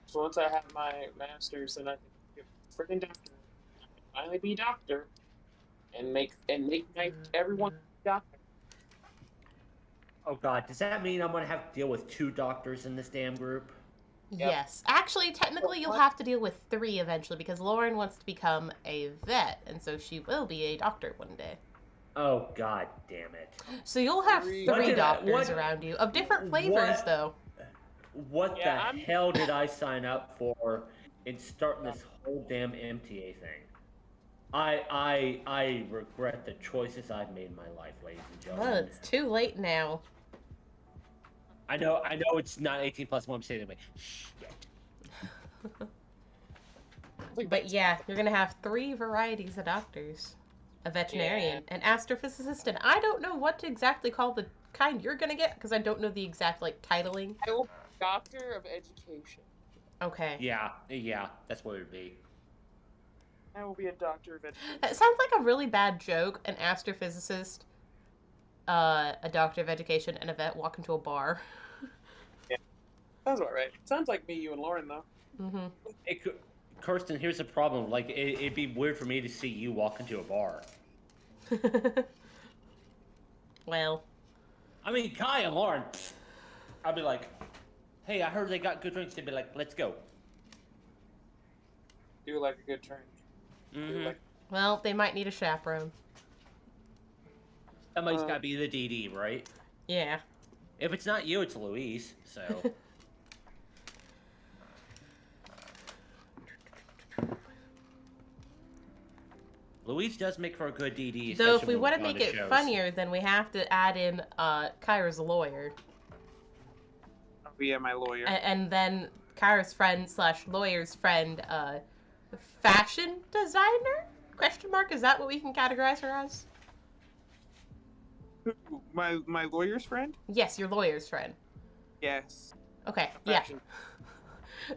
So once I have my master's, then I can be a freaking doctor. I can finally be a doctor and make everyone a doctor. Oh god, does that mean I'm gonna have to deal with 2 doctors in this damn group? Yep. Yes. Actually, technically, you'll have to deal with 3 eventually because Lauren wants to become a vet, and so she will be a doctor one day. Oh god damn it. So you'll have Three. 3 doctors around you of different flavors, though. What Yeah, the I'm- hell did I sign up for in starting this whole damn MTA thing? I regret the choices I've made in my life, ladies and Well, gentlemen. it's too late now. I know it's not 18 plus one, I'm saying anyway. Shit. But yeah, you're gonna have 3 varieties of doctors. A veterinarian, an astrophysicist, and I don't know what to exactly call the kind you're gonna get because I don't know the exact titling. I will be a doctor of education. Okay. Yeah, that's what it would be. I will be a doctor of education. It sounds like a really bad joke. An astrophysicist, a doctor of education, and a vet walk into a bar. Sounds about right. Sounds like me, you, and Lauren, though. Mm-hmm. Kirsten, here's the problem. Like, it'd be weird for me to see you walk into a bar. Well. I mean, Kai and Lauren, I'd be like, hey, I heard they got good drinks. They'd be like, let's go. Do like a good drink. Mm-hmm. Well, they might need a chaperone. Somebody's got to be the DD, right? Yeah. If it's not you, it's Louise, so... Louise does make for a good DD. Though if especially we when want to go make to it shows. funnier, then we have to add in Kyra's lawyer. I'll be my lawyer. And then Kyra's friend / lawyer's friend, fashion designer? Question mark? Is that what we can categorize her as? Who? My lawyer's friend? Yes, your lawyer's friend. Yes. Okay, A yeah. fashion.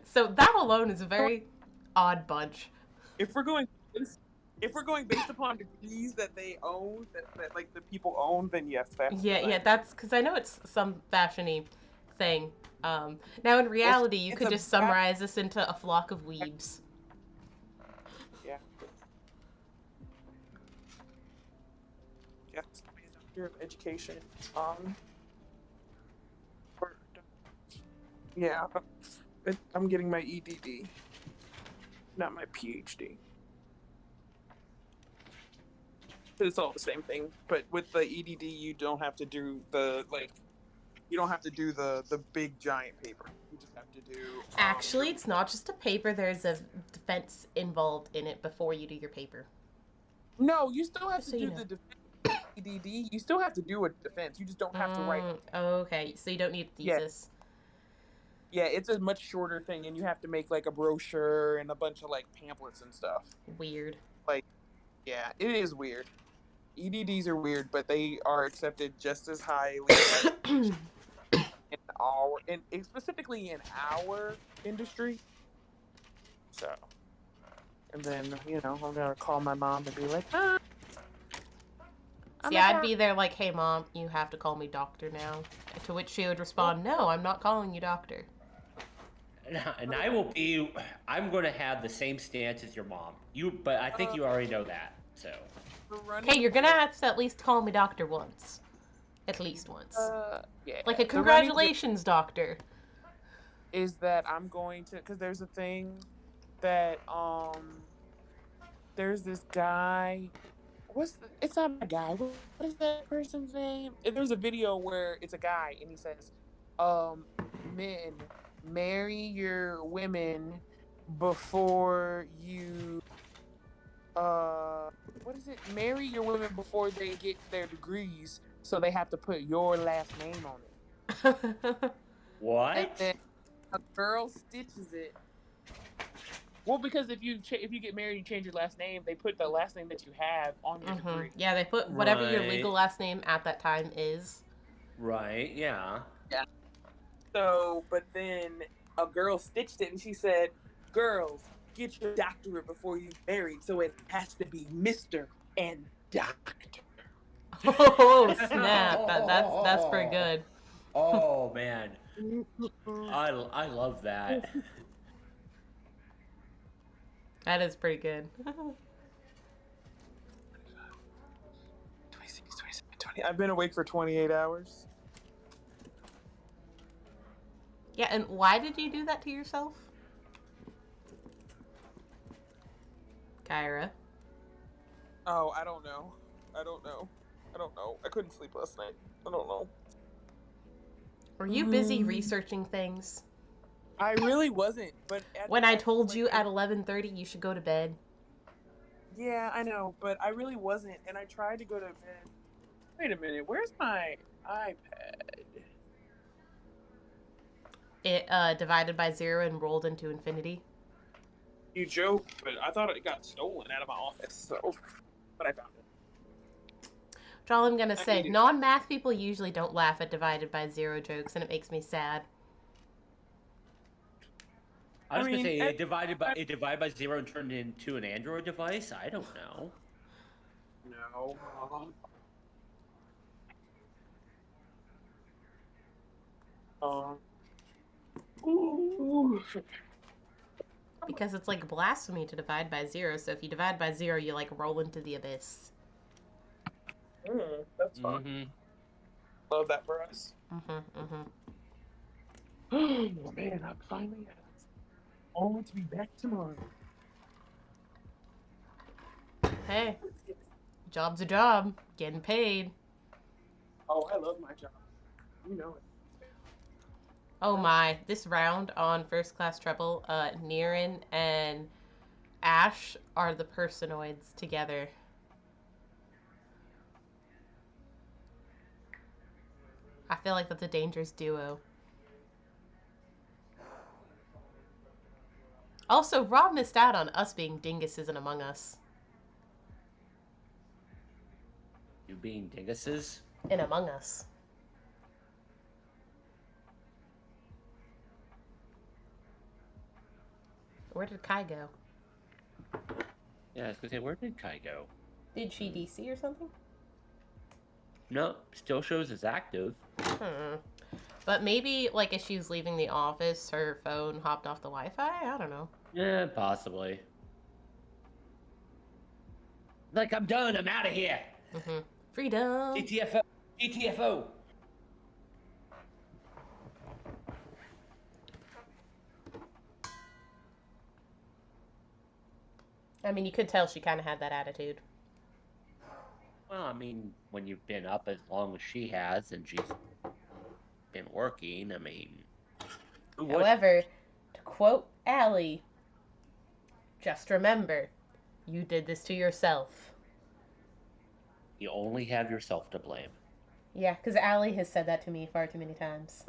So that alone is a very odd bunch. If we're going based upon degrees that they own, that like the people own, then yes, fashion Yeah, designer. that's because I know it's some fashion-y thing. Now in reality, you it's could a just summarize this into a flock of weebs. Yeah. Yes, I'm a doctor of education. Yeah, I'm getting my EDD, not my PhD. It's all the same thing, but with the EDD, you don't have to do the the big giant paper. You just have to do. Actually, it's not just a paper. There's a defense involved in it before you do your paper. No, you still have Just to so you do know. the defense. EDD. You still have to do a defense. You just don't have to write. Okay, so you don't need a Yeah. thesis. Yeah, it's a much shorter thing, and you have to make like a brochure and a bunch of like pamphlets and stuff. Weird. Yeah, it is weird. EDDs are weird, but they are accepted just as highly specifically in our industry. So, And then, you know, I'm gonna call my mom and be like, ah, I'm See, a I'd doc-" be there like, hey, Mom, you have to call me doctor now. To which she would respond, no, I'm not calling you doctor. And I will be. I'm going to have the same stance as your mom. But I think you already know that. So. the running Hey, you're gonna joke- have to at least call me doctor once. At least once. yeah. Like a The running joke congratulations, doctor. is that I'm going to, because there's a thing that there's this guy. It's not a guy. What is that person's name? There's a video where it's a guy and he says, men, marry your women before you what is it? Marry your women before they get their degrees, so they have to put your last name on it. And What? then a girl stitches it. Well, because if you get married and change your last name, they put the last name that you have on your degree. Yeah, they put whatever your Right. legal last name at that time is. Right. Yeah. So, but then a girl stitched it and she said, "Girls, get your doctorate before you married, so it has to be Mr. and Doctor." Oh, snap. That's pretty good. Oh man, I love that. That is pretty good. 26, 27, 20. I've been awake for 28 hours. Yeah, and why did you do that to yourself? Kyra. Oh, I don't know. I don't know. I couldn't sleep last night. I don't know. Were you busy researching things? I really wasn't, but When I told you at 11:30 you should go to bed? Yeah, I know, but I really wasn't, and I tried to go to bed. Wait a minute, where's my iPad? It divided by 0 and rolled into infinity. You joke, but I thought it got stolen out of my office, so. But I found it. That's all I'm gonna I say. need it. Non-math people usually don't laugh at divided by 0 jokes, and it makes me sad. I was I gonna mean, say it divided by 0 and turned into an Android device. I don't know. No. Ooh. Because it's like blasphemy to divide by 0, so if you divide by 0, you like roll into the abyss. That's fun. Mm-hmm. Love that for us. Oh man, I'm finally only to be back tomorrow. Hey, job's a job. Getting paid. Oh, I love my job. You know it. Oh my, this round on First Class Treble, Niran and Ash are the personoids together. I feel like that's a dangerous duo. Also, Rob missed out on us being dinguses in Among Us. You being dinguses? In Among Us. Where did Kai go? Yeah, I was gonna say, where did Kai go? Did she DC or something? No, still shows as active. But maybe, like, as she was leaving the office, her phone hopped off the Wi-Fi? I don't know. Yeah, possibly. Like, I'm done. I'm out of here. Freedom! GTFO. GTFO. I mean, you could tell she kind of had that attitude. Well, I mean, when you've been up as long as she has and she's been working, I mean... However, to quote Allie, just remember, you did this to yourself. You only have yourself to blame. Yeah, because Allie has said that to me far too many times.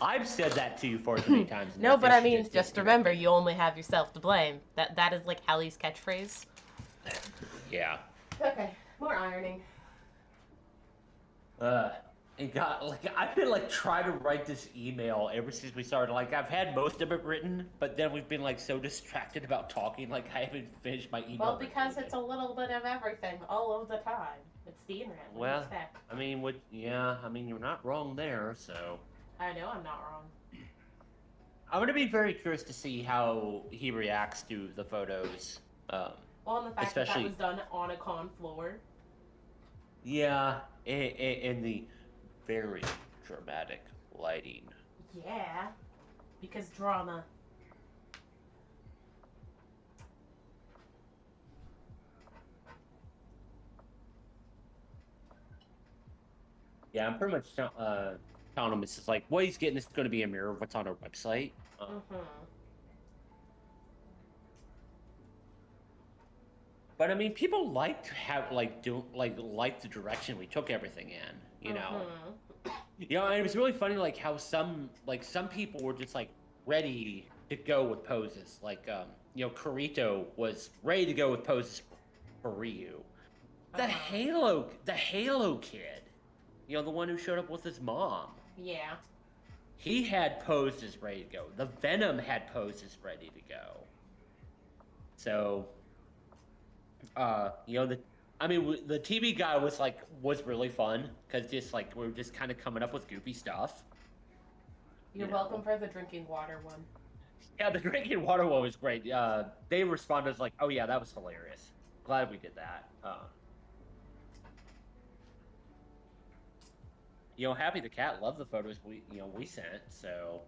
I've said that to you far too many times. and No, but think I you mean, just disconnected remember, me. you only have yourself to blame. That is like Allie's catchphrase. Yeah. Okay, more ironing. And got like I've been like trying to write this email ever since we started. Like I've had most of it written, but then we've been like so distracted about talking, like I haven't finished my email. Well, because it's a little bit of everything all of the time. It's the internet. What do you Well, expect? I mean, you're not wrong there. So I know I'm not wrong. I'm gonna be very curious to see how he reacts to the photos. Well, and the fact that Especially- was done on a con floor. Yeah, and the very dramatic lighting. Yeah, because drama. Yeah, I'm pretty much telling him it's just like what he's getting is going to be a mirror of what's on our website. But I mean, people like to have like the direction we took everything in. You know, and it was really funny like how some people were just like ready to go with poses. Like Kirito was ready to go with poses for Ryu. The Halo kid, the one who showed up with his mom. Yeah. He had poses ready to go. The Venom had poses ready to go. So, the TV guy was really fun because just like we were just kind of coming up with goofy stuff. You're welcome for the drinking water one. Yeah, the drinking water one was great. They responded like, "Oh yeah, that was hilarious. Glad we did that." Happy the Cat loved the photos we sent. So,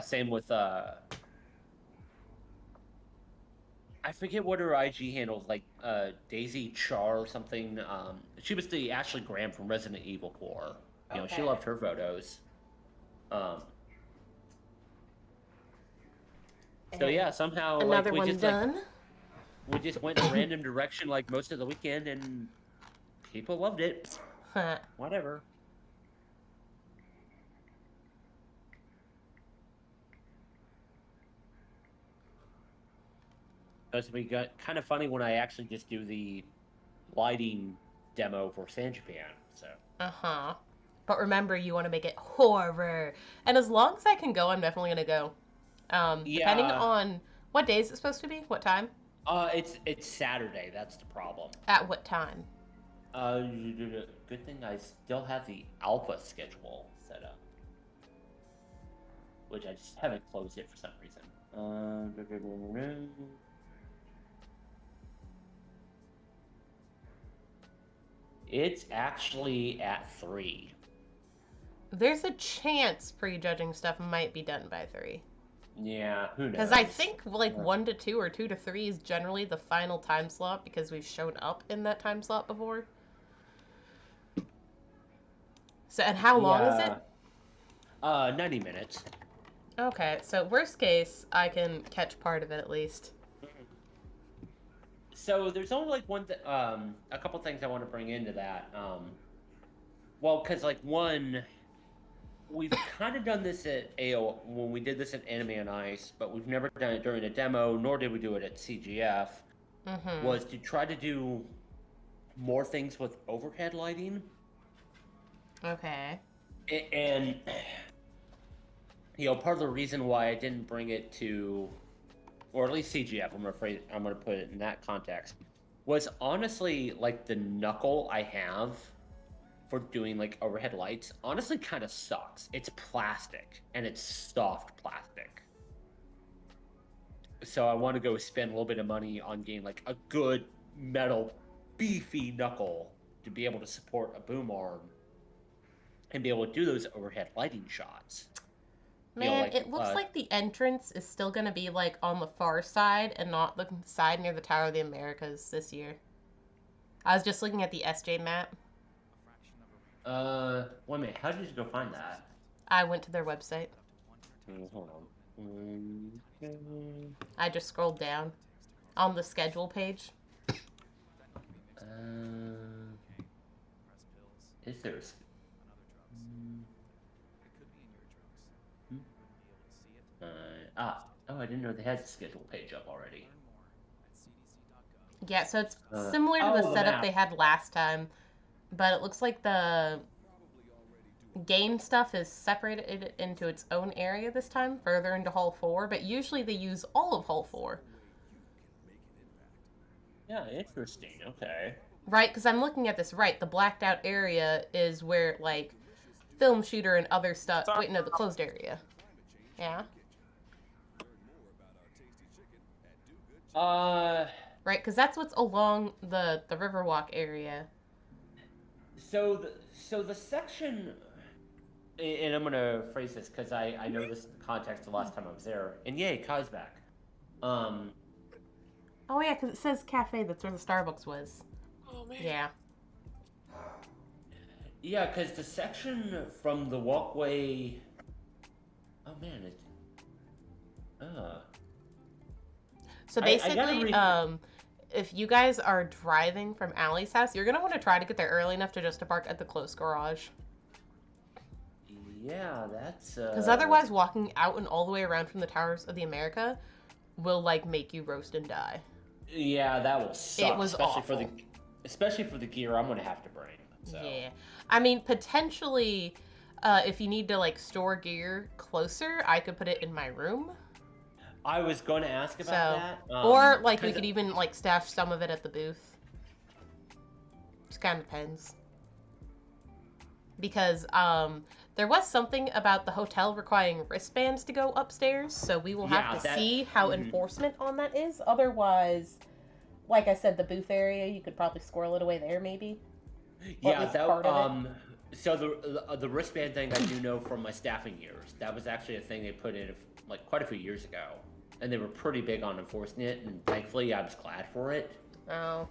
same with I forget what her IG handle like Daisy Char or something. She was the Ashley Graham from Resident Evil 4. She loved her photos. So yeah, somehow another we one just done. We just went in a random direction like most of the weekend, and people loved it. Whatever. It's got kind of funny when I actually just do the lighting demo for San Japan. So. But remember, you want to make it horror, and as long as I can go, I'm definitely gonna go. Depending on what day is it supposed to be, what time? It's Saturday. That's the problem. At what time? Good thing I still have the alpha schedule set up, which I just haven't closed it for some reason. It's actually at 3. There's a chance prejudging stuff might be done by 3. Yeah, who knows? Because I think 1 to 2 or 2 to 3 is generally the final time slot because we've shown up in that time slot before. So, and how long is it? 90 minutes. Okay, so worst case, I can catch part of it at least. So there's only a couple things I want to bring into that. Because one, we've kind of done this at AO when we did this at Anime on Ice, but we've never done it during a demo, nor did we do it at CGF. Was to try to do more things with overhead lighting. Okay. And part of the reason why I didn't bring it to, or at least CGF, I'm afraid I'm going to put it in that context, was honestly the knuckle I have for doing overhead lights honestly kind of sucks. It's plastic, and it's soft plastic. So I want to go spend a little bit of money on getting a good metal beefy knuckle to be able to support a boom arm and be able to do those overhead lighting shots. Man, it looks like the entrance is still going to be on the far side and not the side near the Tower of the Americas this year. I was just looking at the SJ map. Wait a minute, how did you go find that? I went to their website. Hold on. I just scrolled down on the schedule page. Is there I didn't know they had the schedule page up already. Yeah, so it's similar to the setup map. they had last time. But it looks like the game stuff is separated into its own area this time, further into Hall 4, but usually they use all of Hall 4. Yeah, interesting. Okay. Right, because I'm looking at this right. The blacked out area is where, like, film shooter and other stuff... Sorry. Wait, no, the closed area. Yeah? Right, because that's what's along the Riverwalk area. So the section, and I'm gonna phrase this because I know this context the last time I was there, and yay, Kai's back. Oh, yeah, because it says cafe. That's where the Starbucks was. Oh man. Yeah. Yeah, because the section from the walkway. Oh man, it. So I basically, gotta if you guys are driving from Allie's house, you're going to want to try to get there early enough to just to park at the close garage. Yeah, that's. Because otherwise, walking out and all the way around from the Towers of the America will, like, make you roast and die. Yeah, that will suck. It was especially especially for the gear I'm gonna have to bring. So. Yeah. I mean, potentially, if you need to, like, store gear closer, I could put it in my room. I was going to ask about that. Or, like, we could even, like, stash some of it at the booth. Just kind of depends. Because, there was something about the hotel requiring wristbands to go upstairs, so we will have to see how enforcement on that is. Otherwise, like I said, the booth area, you could probably squirrel it away there, maybe. Yeah, that, so the wristband thing I do know from my staffing years. That was actually a thing they put in, like, quite a few years ago. And they were pretty big on enforcing it, and thankfully I was glad for it. Oh.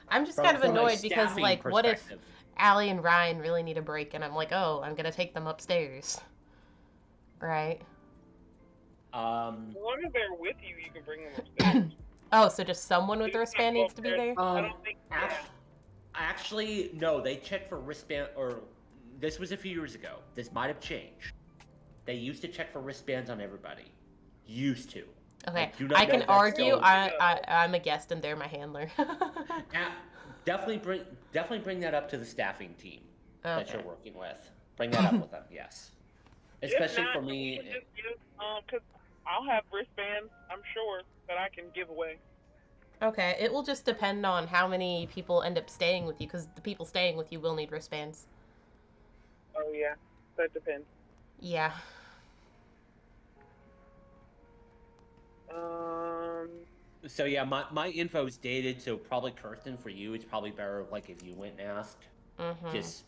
I'm just kind of annoyed because, like, what if Allie and Ryan really need a break, and I'm like, oh, I'm gonna take them upstairs. Right? As long as they're with you, you can bring them upstairs. Oh, so just someone with a wristband needs to be there? I don't think. Actually, no, they checked for wristband, or this was a few years ago. This might have changed. They used to check for wristbands on everybody. Used to. Okay, I can argue. I'm a guest and they're my handler. Definitely bring that up to the staffing team that you're working with. Bring that up with them, yes. Especially for me. Because I'll have wristbands, I'm sure, that I can give away. Okay, it will just depend on how many people end up staying with you, because the people staying with you will need wristbands. Oh yeah, that depends. Yeah. So yeah, my info is dated, so probably Kirsten, for you, it's probably better, like, if you went and asked. Just.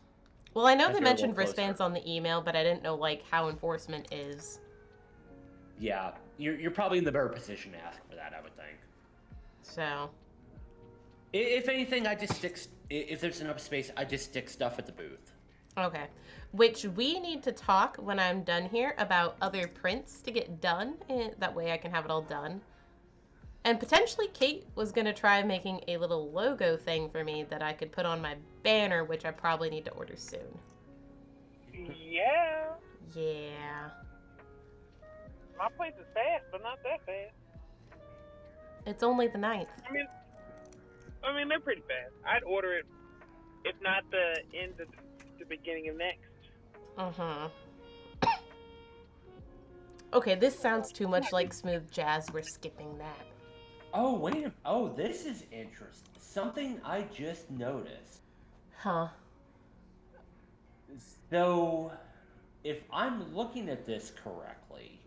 Well, I know they mentioned wristbands on the email, but I didn't know, like, how enforcement is. Yeah, you're probably in the better position to ask for that, I would think. So. If anything, I just stick. If there's enough space, I just stick stuff at the booth. Okay. Which we need to talk when I'm done here about other prints to get done. That way I can have it all done. And potentially Kate was going to try making a little logo thing for me that I could put on my banner, which I probably need to order soon. Yeah. Yeah. My place is fast, but not that fast. It's only the 9th. I mean, they're pretty fast. I'd order it, if not the end of the beginning of next. Okay, this sounds too much like smooth jazz. We're skipping that. Oh, wait a minute. Oh, this is interesting. Something I just noticed. Huh. So, if I'm looking at this correctly,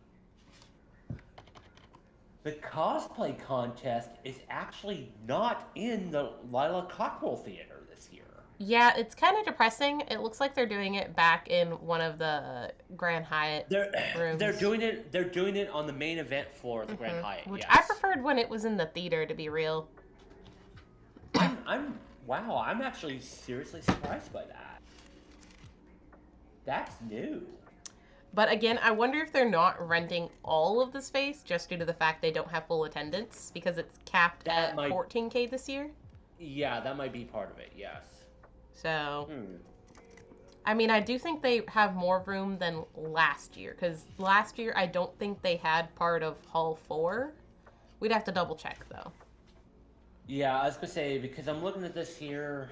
the cosplay contest is actually not in the Lila Cockrell Theater this year. Yeah, it's kind of depressing. It looks like they're doing it back in one of the Grand Hyatt rooms. They're doing it on the main event floor of the Grand Hyatt. Which yes. I preferred when it was in the theater, to be real. I'm actually seriously surprised by that. That's new. But again, I wonder if they're not renting all of the space just due to the fact they don't have full attendance, because it's capped at 14K this year. Yeah, that might be part of it, yes. So, I mean, I do think they have more room than last year, because last year I don't think they had part of Hall 4. We'd have to double check, though. Yeah, I was going to say, because I'm looking at this here,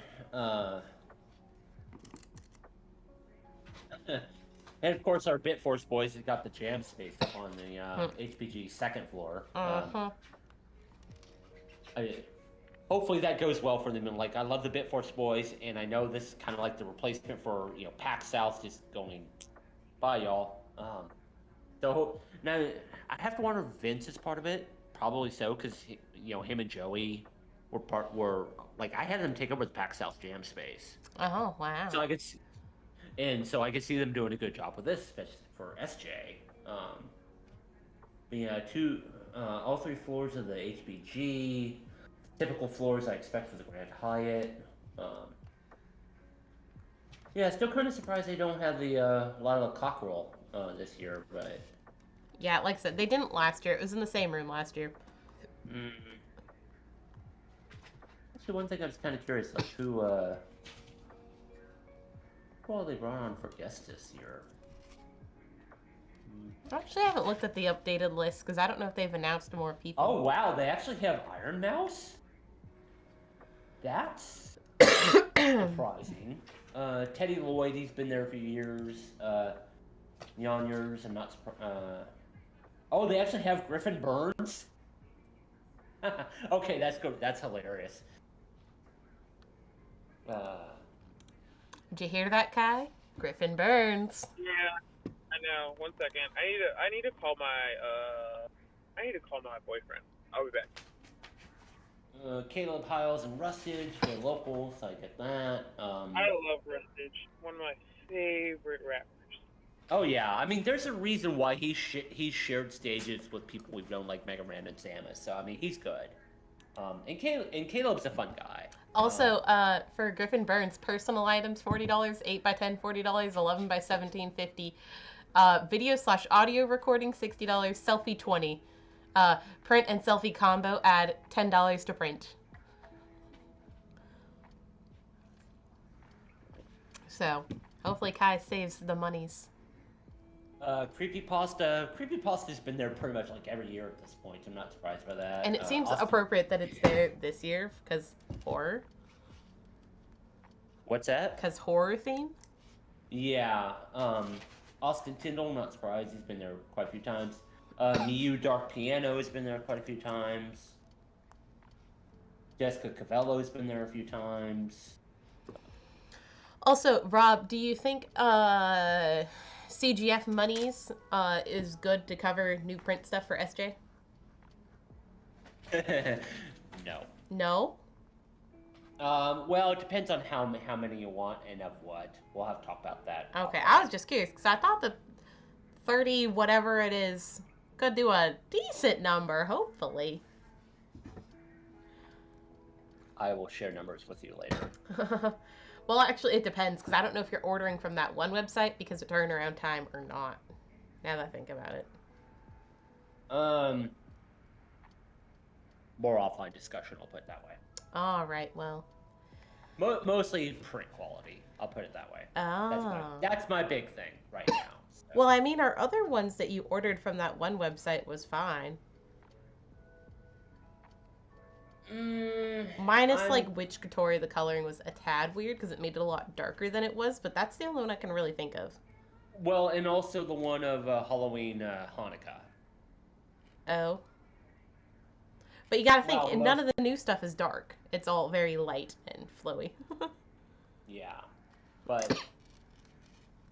And of course, our Bitforce boys have got the jam space up on the HPG second floor. Hopefully that goes well for them. And like, I love the Bitforce boys, and I know this is kind of like the replacement for PAX South just going by, y'all. So now I have to wonder if Vince is part of it. Probably so, because him and Joey were like, I had them take over the PAX South jam space. Oh wow! So I could see them doing a good job with this, especially for SJ. All three floors of the HBG, typical floors I expect for the Grand Hyatt. Still kind of surprised they don't have a lot of the cockerel this year, but yeah, like I said, they didn't last year. It was in the same room last year. Mm-hmm. That's the one thing I was kind of curious, like who they brought on for guests this year. Actually, I haven't looked at the updated list because I don't know if they've announced more people. Oh wow, they actually have Iron Mouse? That's surprising. Teddy Lloyd, he's been there for years. Yonyers, I'm not surprised. Oh, they actually have Griffin Burns? Okay, that's good. That's hilarious. Did you hear that, Kai? Griffin Burns. Yeah, I know. 1 second. I need to call my boyfriend. I'll be back. Caleb Hiles and Rustage, they're local, so I get that. I love Rustage. One of my favorite rappers. Oh yeah, I mean, there's a reason why he's shared stages with people we've known like Mega Man and Samus. So I mean, he's good. And Caleb's a fun guy. Also, for Griffin Burns, personal items $40, 8x10 $40, 11x17 $50, video/audio recording $60, selfie $20. Print and selfie combo add $10 to print. So, hopefully Kai saves the monies. Creepypasta's been there pretty much like every year at this point. I'm not surprised by that. And it seems appropriate that it's there this year because horror. What's that? Because horror theme? Yeah. Austin Tyndall, not surprised. He's been there quite a few times. Miyu Dark Piano has been there quite a few times. Jessica Cavello has been there a few times. Also, Rob, do you think CGF monies is good to cover new print stuff for SJ? No. No? Well, it depends on how many you want and of what. We'll have to talk about that. Okay, I was just curious because I thought the 30 whatever it is could do a decent number, hopefully. I will share numbers with you later. Well, actually, it depends because I don't know if you're ordering from that one website because of turnaround time or not. Now that I think about it. More offline discussion, I'll put it that way. All right, well. Mostly print quality, I'll put it that way. Oh. That's my big thing right now. So. Well, I mean, our other ones that you ordered from that one website was fine. Minus, like, Witch Katori, the coloring was a tad weird because it made it a lot darker than it was, but that's the only one I can really think of. Well, and also the one of Halloween Hanukkah. Oh. But you gotta think, none of the new stuff is dark. It's all very light and flowy. Yeah. But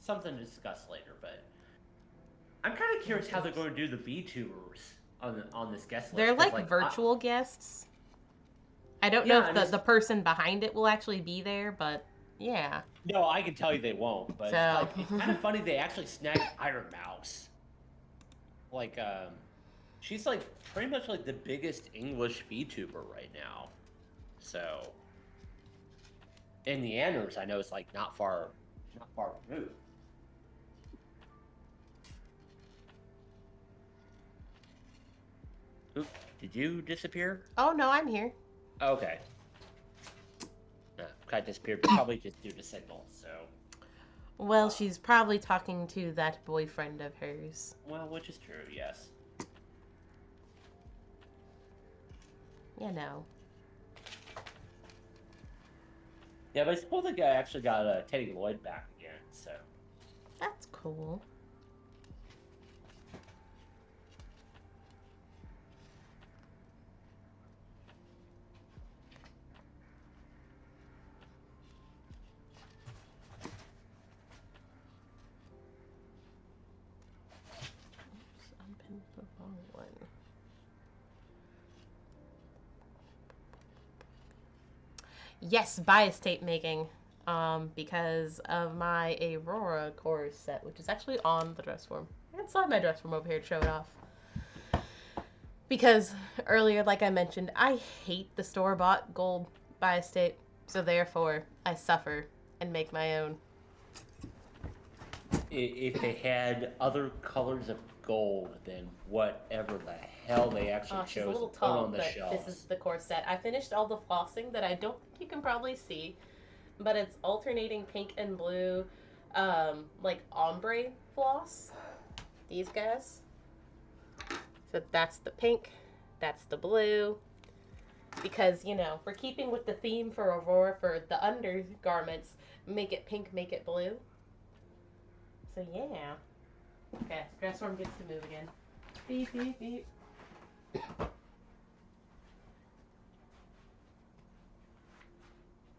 something to discuss later, but I'm kind of curious how they're going to do the VTubers on this guest list. They're like virtual guests. I don't know if the person behind it will actually be there, but yeah. No, I can tell you they won't, but it's kind of funny they actually snagged Iron Mouse. Like, she's like pretty much like the biggest English VTuber right now. So, and the Anners, I know it's like not far removed. Oop, did you disappear? Oh no, I'm here. Okay. I disappeared, probably just due to signal, so. Well, she's probably talking to that boyfriend of hers. Well, which is true, yes. You know. Yeah, but I suppose the guy actually got Teddy Lloyd back again, so. That's cool. Oops, I pinned the wrong one. Yes, bias tape making. Because of my Aurora chorus set, which is actually on the dress form. I can slide my dress form over here to show it off. Because earlier, like I mentioned, I hate the store-bought gold bias tape, so therefore I suffer and make my own. If they had other colors of gold than whatever the hell they actually She's a chose little to put tall, on the but shelves. this is the core set. I finished all the flossing that I don't think you can probably see, but it's alternating pink and blue, like ombre floss. These guys. So that's the pink, that's the blue. Because, you know, we're keeping with the theme for Aurora for the undergarments. Make it pink, make it blue. So yeah. Okay, dress form gets to move again. Beep, beep, beep.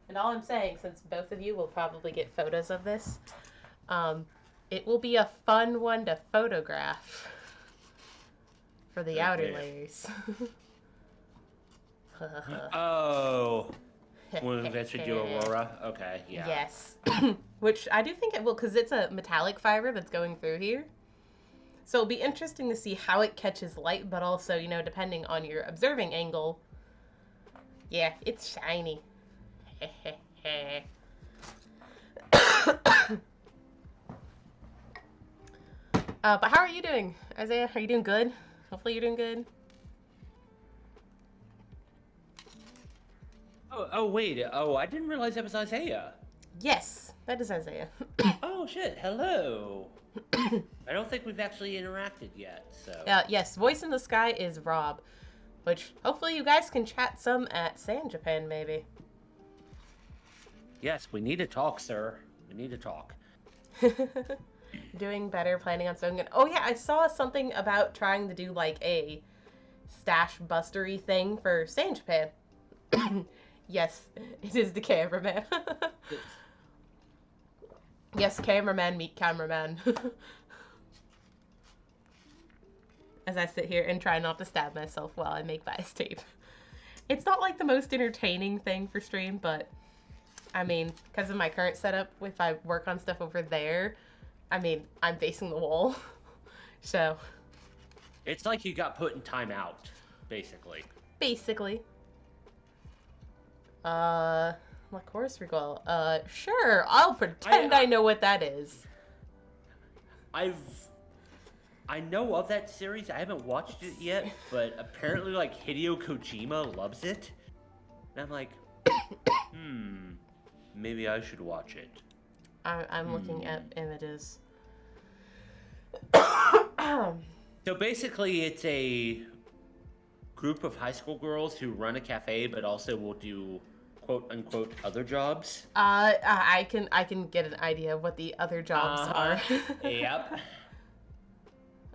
And all I'm saying, since both of you will probably get photos of this, it will be a fun one to photograph for the outer layers. Oh. When we eventually do Aurora? Okay, yeah. Yes. Which I do think it will, because it's a metallic fiber that's going through here. So it'll be interesting to see how it catches light, but also, you know, depending on your observing angle. Yeah, it's shiny. But how are you doing, Isaiah? Are you doing good? Hopefully you're doing good. Oh, wait. Oh, I didn't realize that was Isaiah. Yes, that is Isaiah. Oh, shit. Hello. I don't think we've actually interacted yet, so... Yes, Voice in the Sky is Rob, which hopefully you guys can chat some at Sand Japan, maybe. Yes, we need to talk, sir. We need to talk. Doing better, planning on sewing it. Oh yeah, I saw something about trying to do like a stash bustery thing for Sand Japan. Yes, it is the cameraman. Yes, cameraman meet cameraman. As I sit here and try not to stab myself while I make bias tape. It's not like the most entertaining thing for stream, but I mean, because of my current setup, if I work on stuff over there, I mean, I'm facing the wall. So. It's like you got put in timeout, basically. Basically. What course recoil? Sure, I'll pretend I know what that is. I know of that series. I haven't watched it yet, but apparently, like, Hideo Kojima loves it. And I'm like, maybe I should watch it. I'm looking at images. So basically, it's a group of high school girls who run a cafe, but also will do quote unquote other jobs. I can get an idea of what the other jobs are. Yep.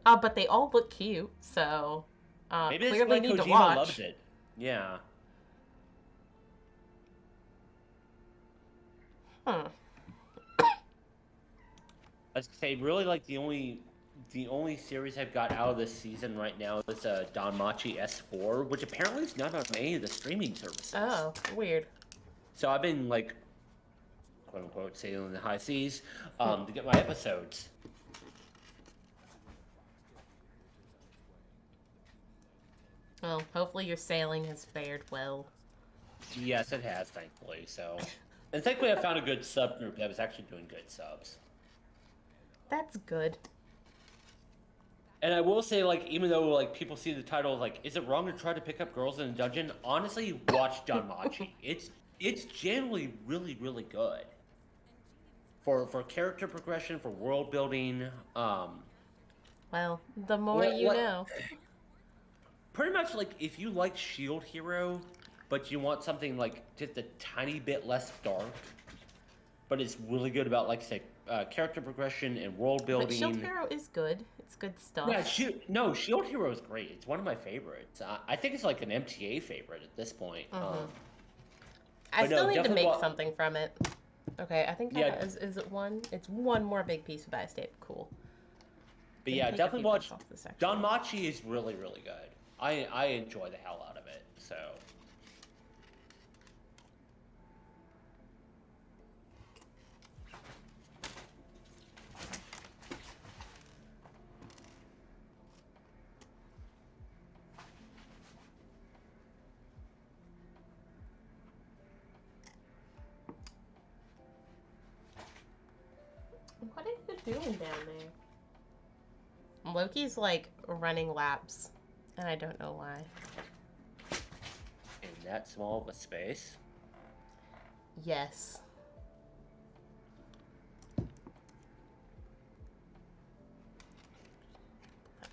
But they all look cute, so maybe clearly like need Kojima to watch. loves it. Yeah. I'd say really like the only series I've got out of this season right now is Danmachi S4, which apparently is not on any of the streaming services. Oh, weird. So I've been like, quote unquote, sailing the high seas to get my episodes. Well, hopefully your sailing has fared well. Yes, it has, thankfully. So, and thankfully I found a good subgroup that was actually doing good subs. That's good. And I will say, like, even though like people see the title, like, is it wrong to try to pick up girls in a dungeon? Honestly, watch Danmachi. It's generally really, really good. For character progression, for world building. Well, the more you know. Pretty much, like, if you like Shield Hero, but you want something like just a tiny bit less dark, but it's really good about, like I said, character progression and world But Shield building. Hero is good. It's good stuff. Yeah, Shield Hero is great. It's one of my favorites. I think it's like an MTA favorite at this point. I but no, still need to definitely make something from it. Okay, I think Yeah. is it one? It's one more big piece of Biostate. Cool. But Can yeah, take a definitely few watch. things off this, actually. Don Machi is really, really good. I enjoy the hell out of it. So. What are you doing down there? Loki's like running laps, and I don't know why. In that small of a space. Yes. That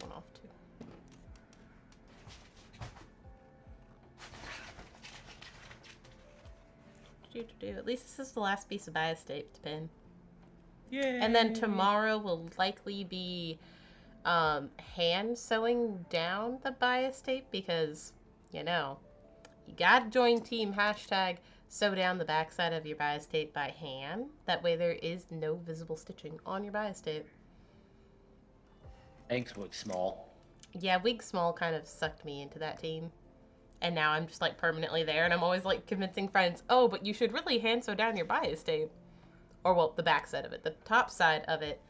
one off too. At least this is the last piece of Biostate to pin. Yeah. And then tomorrow will likely be hand sewing down the Biostate because, you know, you gotta join team hashtag sew down the backside of your Biostate by hand. That way there is no visible stitching on your Biostate. Thanks, Wig Small. Yeah, Wig Small kind of sucked me into that team. And now I'm just like permanently there, and I'm always like convincing friends, oh, but you should really hand sew down your Biostate. Or, well, the back side of it. The top side of it,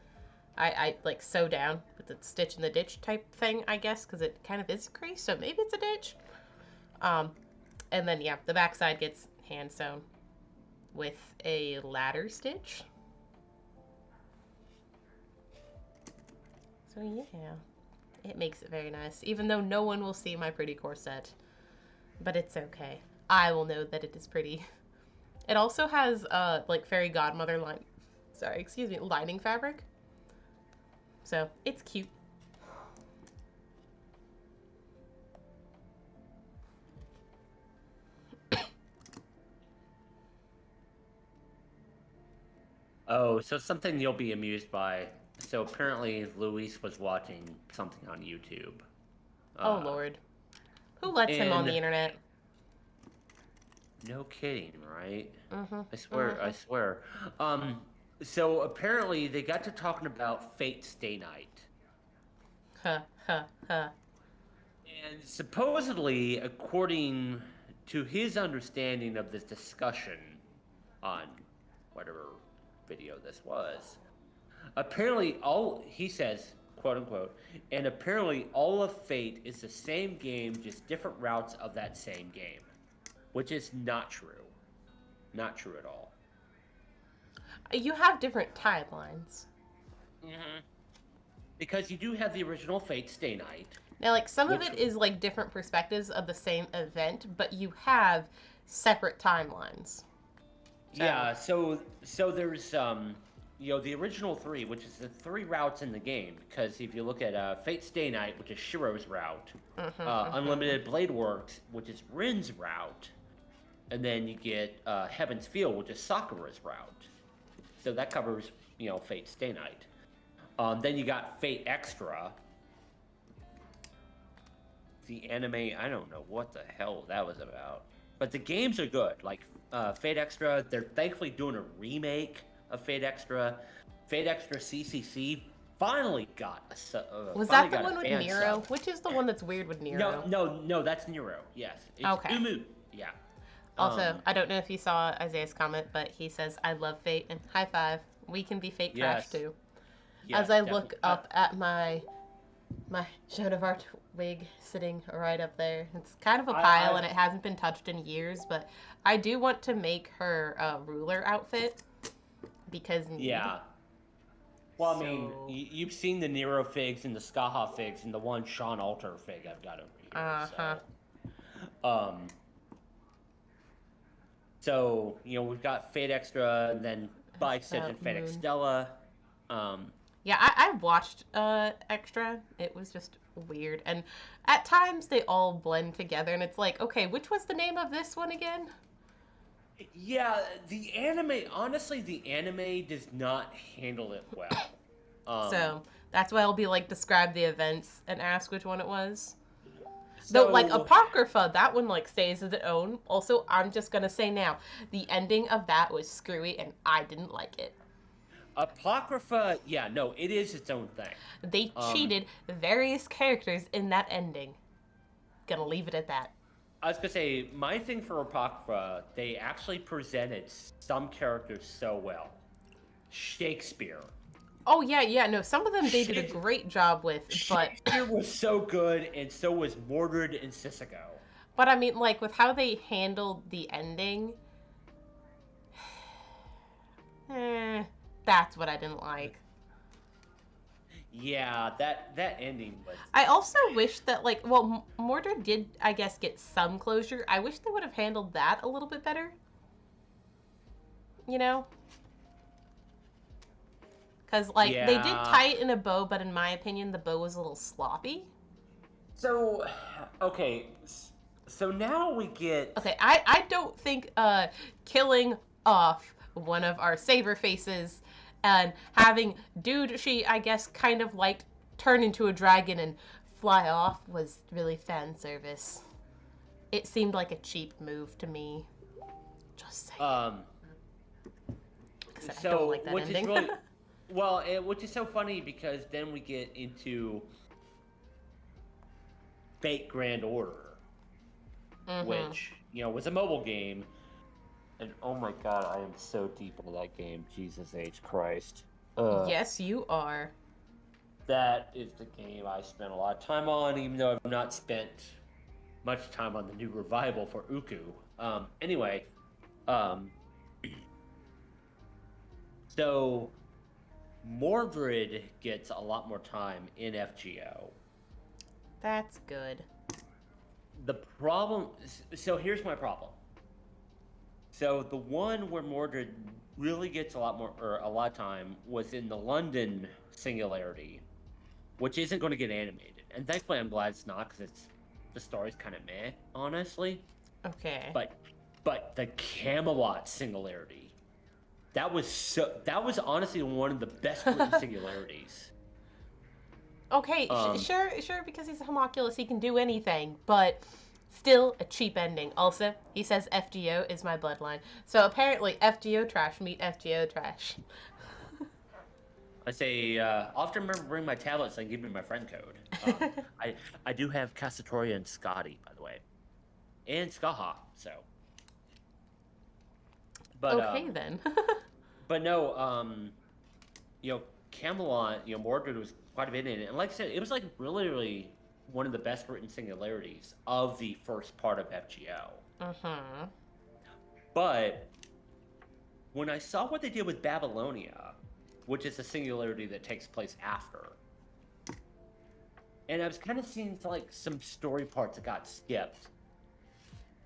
I like sew down with the stitch in the ditch type thing, I guess, because it kind of is a crease, so maybe it's a ditch. And then, yeah, the back side gets hand sewn with a ladder stitch. So, yeah, it makes it very nice, even though no one will see my pretty corset. But it's okay. I will know that it is pretty. It also has, like, fairy godmother lining fabric. So, it's cute. Oh, so something you'll be amused by. So apparently Luis was watching something on YouTube. Oh, Lord. Who lets him on the internet? No kidding, right? Mm-hmm. I swear, I swear. So apparently they got to talking about Fate Stay Night. Huh. And supposedly, according to his understanding of this discussion on whatever video this was, apparently he says, quote unquote, and apparently all of Fate is the same game, just different routes of that same game. Which is not true. Not true at all. You have different timelines. Mm-hmm. Because you do have the original Fate Stay Night. Now, like, some of it is, like, different perspectives of the same event, but you have separate timelines. Yeah, so there's, the original three, which is the three routes in the game. Because if you look at Fate Stay Night, which is Shiro's route, Unlimited Blade Works, which is Rin's route, and then you get Heaven's Feel, which is Sakura's route. So that covers, Fate Stay Night. Then you got Fate Extra. The anime, I don't know what the hell that was about. But the games are good. Like, Fate Extra, they're thankfully doing a remake of Fate Extra. Fate Extra CCC finally got a Was that the one with Nero? Which is the one that's weird with Nero? No, that's Nero. Yes. It's okay. Umu. Yeah. Also, I don't know if you saw Isaiah's comment, but he says, I love Fate, and high five. We can be Fate Crash, too. Yes, as I look up at my Joan of Arc wig sitting right up there. It's kind of a pile, and it hasn't been touched in years, but I do want to make her ruler outfit, because... Yeah. Well, I mean, you've seen the Nero figs and the Skaha figs and the one Sean Alter fig I've got over here. So, we've got Fate Extra, and then by extension Fate Extella. Yeah, I watched Extra. It was just weird. And at times they all blend together, and it's like, okay, which was the name of this one again? Yeah, the anime. Honestly, the anime does not handle it well. So that's why I'll be like, describe the events and ask which one it was. Though, like, So Apocrypha, that one, like, stays as its own. Also, I'm just gonna say now, the ending of that was screwy, and I didn't like it. Apocrypha, yeah, no, it is its own thing. They Um, cheated various characters in that ending. Gonna leave it at that. I was gonna say my thing for Apocrypha, they actually presented some characters so well. Shakespeare. Oh, yeah, yeah, no, some of them they did a Shakespeare, great job with, but... Shakespeare was so good, and so was Mordred and Sissiko. But I mean, like, with how they handled the ending... that's what I didn't like. Yeah, that ending was. I also wish that, like, well, Mordred did, I guess, get some closure. I wish they would have handled that a little bit better. You know? Because, like, they did Yeah. tie it in a bow, but in my opinion, the bow was a little sloppy. So, okay, so now we get. Okay, I don't think killing off one of our saber faces and having dude she, I guess, kind of like turn into a dragon and fly off was really fan service. It seemed like a cheap move to me. Just saying. I don't like that which ending. is really well, which is so funny because then we get into Fate Grand Order, which was a mobile game, and oh my god, I am so deep into that game. Jesus H Christ. Yes, you are. That is the game I spent a lot of time on, even though I've not spent much time on the new revival for Uku. Anyway, so Mordred gets a lot more time in FGO. That's good. The problem, so here's my problem. So the one where Mordred really gets a lot of time was in the London Singularity, which isn't going to get animated, and thankfully I'm glad it's not because the story's kind of meh, honestly. Okay. But the Camelot Singularity, that was honestly one of the best written singularities. Okay, sure, because he's a homunculus, he can do anything, but still a cheap ending. Also, he says FGO is my bloodline. So apparently FGO trash meet FGO trash. I say, I'll have to remember to bring my tablet so I can give you my friend code. I do have Cassatoria and Scotty, by the way. And Skaha, so. But, okay, then. but no, Camelot, Mordred was quite a bit in it. And like I said, it was like really one of the best written singularities of the first part of FGO. But when I saw what they did with Babylonia, which is a singularity that takes place after, and I was kind of seeing like some story parts that got skipped.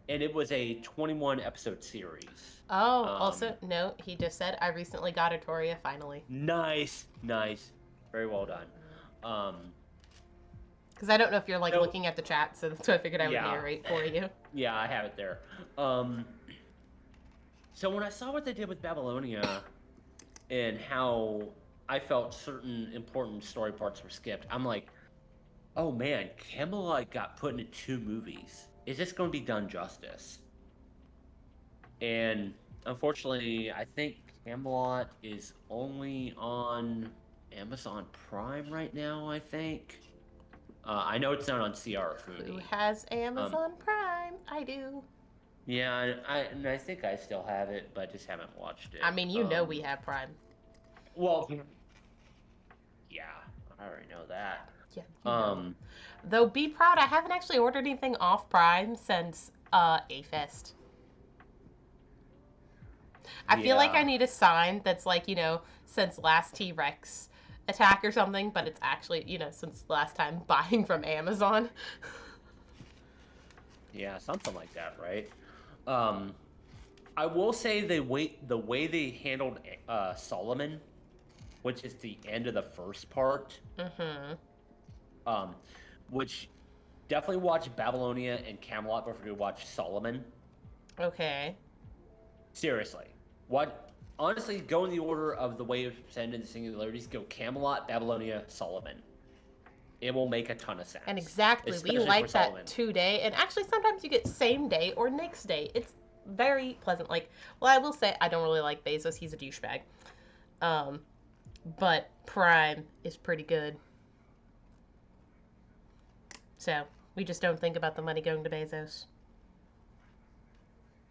And it was a 21 episode series. Oh, also, no, he just said, I recently got Atoria finally. Nice. Very well done. Because I don't know if you're, like, looking at the chat, so that's why I figured I would narrate for you. Yeah, I have it there. So when I saw what they did with Babylonia and how I felt certain important story parts were skipped, I'm like, oh man, Camelot got put into 2 movies. Is this going to be done justice? And unfortunately, I think Camelot is only on Amazon Prime right now, I think. I know it's not on CR Foodie. Who has Amazon Prime? I do. Yeah, I think I still have it, but I just haven't watched it. I mean, you know we have Prime. Well, yeah, I already know that. Yeah. Though, be proud, I haven't actually ordered anything off Prime since A-Fest. I feel like I need a sign that's like, since last T-Rex attack or something, but it's actually, since last time buying from Amazon. Yeah, something like that, right? I will say the way they handled Solomon, which is the end of the first part. Which definitely watch Babylonia and Camelot before you watch Solomon. Okay. Seriously. What? Honestly, go in the order of the way of ascendant singularities. Go Camelot, Babylonia, Solomon. It will make a ton of sense. And exactly, we especially for like that Solomon. 2 day. And actually, sometimes you get same day or next day. It's very pleasant. Like, well, I will say I don't really like Bezos. He's a douchebag. But Prime is pretty good. So we just don't think about the money going to Bezos.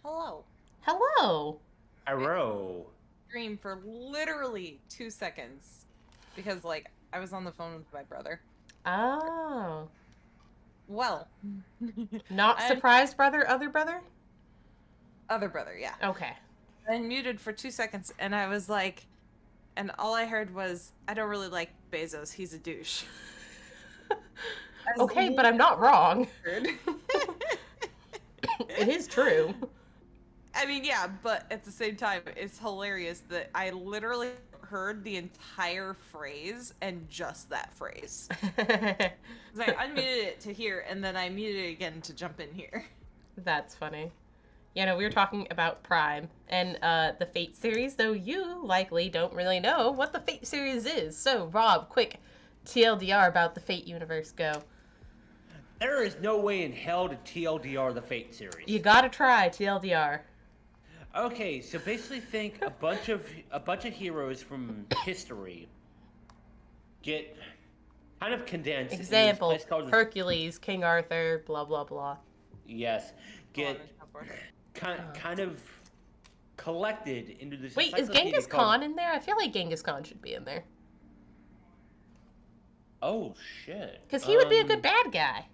Hello. Hello. Arrow. Scream for literally 2 seconds because, like, I was on the phone with my brother. Oh. Well, Not I'm- surprised, brother? Other brother? other brother, yeah. Okay. I muted for 2 seconds, and I was like, and all I heard was, I don't really like Bezos. He's a douche. Okay, but I'm not wrong. Weird. It is true. I mean, yeah, but at the same time, it's hilarious that I literally heard the entire phrase and just that phrase. 'Cause I unmuted it to hear, and then I muted it again to jump in here. That's funny. Yeah, no, we were talking about Prime and the Fate series, though you likely don't really know what the Fate series is. So, Rob, quick TLDR about the Fate universe, go. There is no way in hell to TLDR the Fate series. You gotta try TLDR. Okay, so basically think a bunch of heroes from history get kind of condensed. Example, in this place called the- Hercules, King Arthur, blah, blah, blah. Yes, get So on and so forth. kind of collected into this. Wait, is encyclopedia Genghis called- Khan in there? I feel like Genghis Khan should be in there. Oh shit! Because he would be a good bad guy.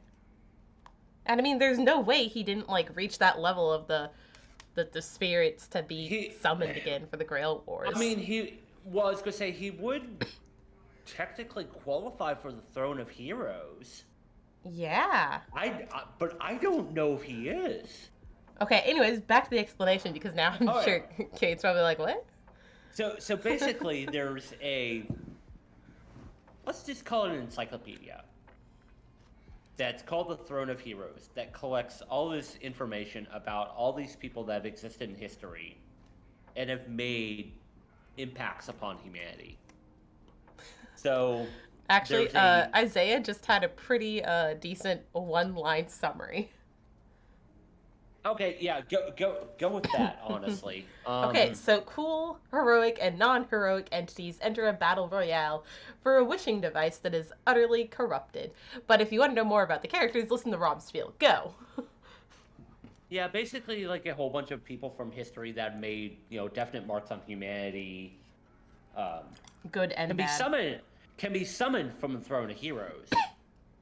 And I mean, there's no way he didn't, like, reach that level of the spirits to be He- summoned again for the Grail Wars. I mean, I was gonna say he would technically qualify for the Throne of Heroes. Yeah. But I don't know if he is. Okay, anyways, back to the explanation, because now I'm Oh, sure Kate's probably like, what? So basically, there's let's just call it an encyclopedia. That's called the Throne of Heroes, that collects all this information about all these people that have existed in history and have made impacts upon humanity. So Actually, there's a- Isaiah just had a pretty decent one-line summary. okay, yeah, go with that. Honestly, Okay, so cool, heroic, and non-heroic entities enter a battle royale for a wishing device that is utterly corrupted. But if you want to know more about the characters, listen to Rob's spiel. Go! yeah, basically like a whole bunch of people from history that made definite marks on humanity. Good and Can be summoned from the Throne of Heroes,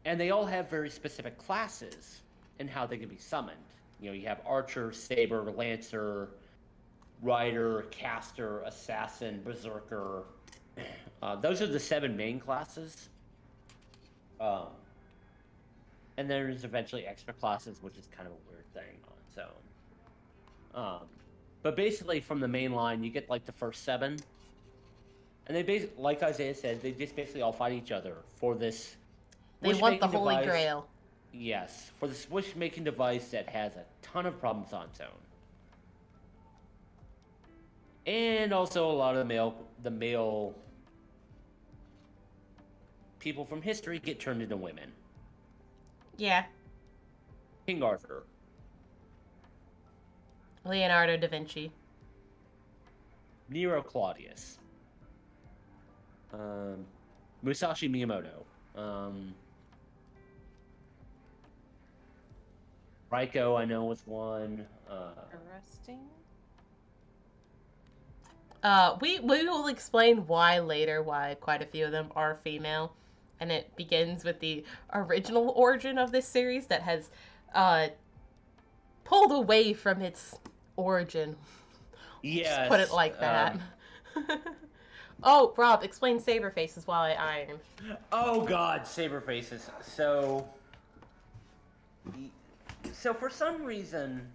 and they all have very specific classes and how they can be summoned. You have Archer, Saber, Lancer, Rider, Caster, Assassin, Berserker. Those are the 7 main classes. And there's eventually extra classes, which is kind of a weird thing on its own. But basically, from the main line, you get like the first 7. And they basically, like Isaiah said, they just basically all fight each other for this. They want the wish-making Holy device. Grail. Yes, for this wish-making device that has a ton of problems on its own. And also a lot of the male people from history get turned into women. Yeah. King Arthur, Leonardo da Vinci. Nero Claudius, Musashi Miyamoto, Raiko, I know was one. Arresting? We will explain why later, why quite a few of them are female. And it begins with the original origin of this series that has pulled away from its origin. Yes. Just put it like that. Oh, Rob, explain saber faces while I iron. Oh God, saber faces. So for some reason,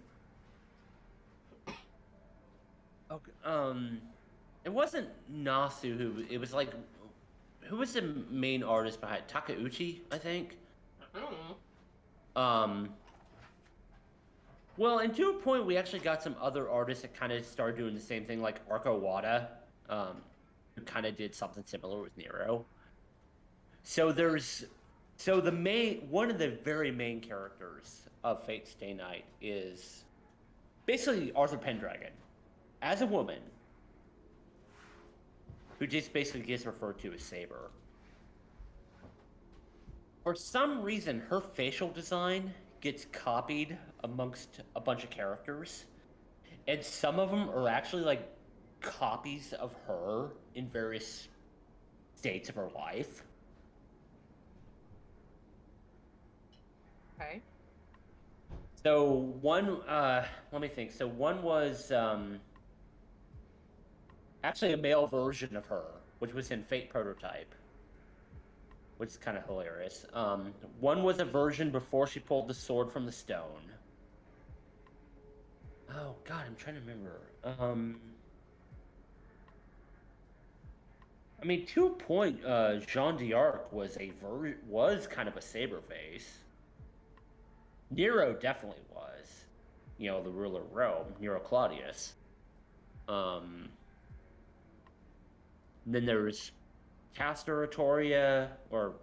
it wasn't Nasu who. It was like, who was the main artist behind Takeuchi? I think. Well, and to a point, we actually got some other artists that kind of started doing the same thing, like Arco Wada, who kind of did something similar with Nero. So one of the very main characters of Fate Stay Night is basically Arthur Pendragon, as a woman, who just basically gets referred to as Saber. For some reason, her facial design gets copied amongst a bunch of characters, and some of them are actually like copies of her in various states of her life. Okay. So one, let me think. So one was actually a male version of her, which was in Fate Prototype, which is kind of hilarious. One was a version before she pulled the sword from the stone. Oh God, I'm trying to remember. I mean, to a point, Jean d'Arc was kind of a saber face. Nero definitely was. You know, the ruler of Rome, Nero Claudius. Then there's Castor Artoria, or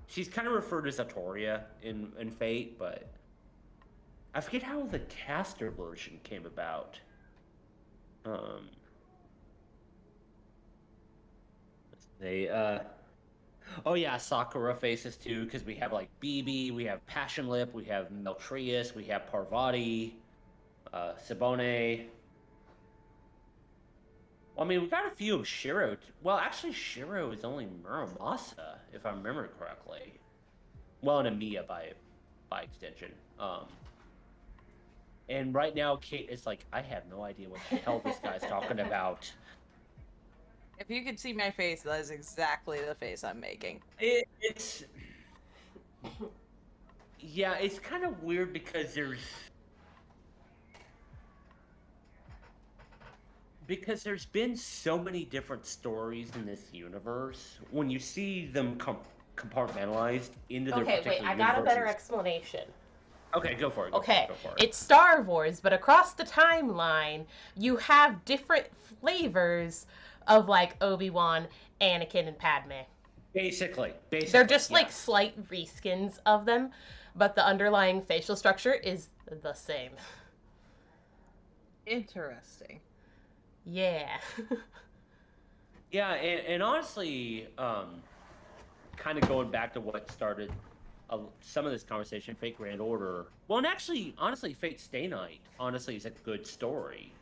she's kind of referred as Artoria in Fate, but I forget how the Castor version came about. Oh yeah, Sakura faces too, because we have like BB, we have Passion Lip, we have Meltrius, we have Parvati, Sibone. Well, I mean, we got a few of Shiro. Well, actually, Shiro is only Muramasa, if I remember correctly. Well, and Amiya by extension. And right now, Kate is like, I have no idea what the hell this guy's talking about. If you could see my face, that is exactly the face I'm making. It's yeah, it's kind of weird because there's been so many different stories in this universe. When you see them compartmentalized into their Okay, particular wait, I got a better universes- explanation. Okay, go for it. Okay, go for it. it's Star Wars, but across the timeline, you have different flavors of like Obi-Wan, Anakin, and Padme. Basically. They're just like yes. slight reskins of them, but the underlying facial structure is the same. Interesting. Yeah. Yeah, and honestly, kind of going back to what started some of this conversation, Fate Grand Order. Well, and actually, honestly, Fate Stay Night, honestly, is a good story.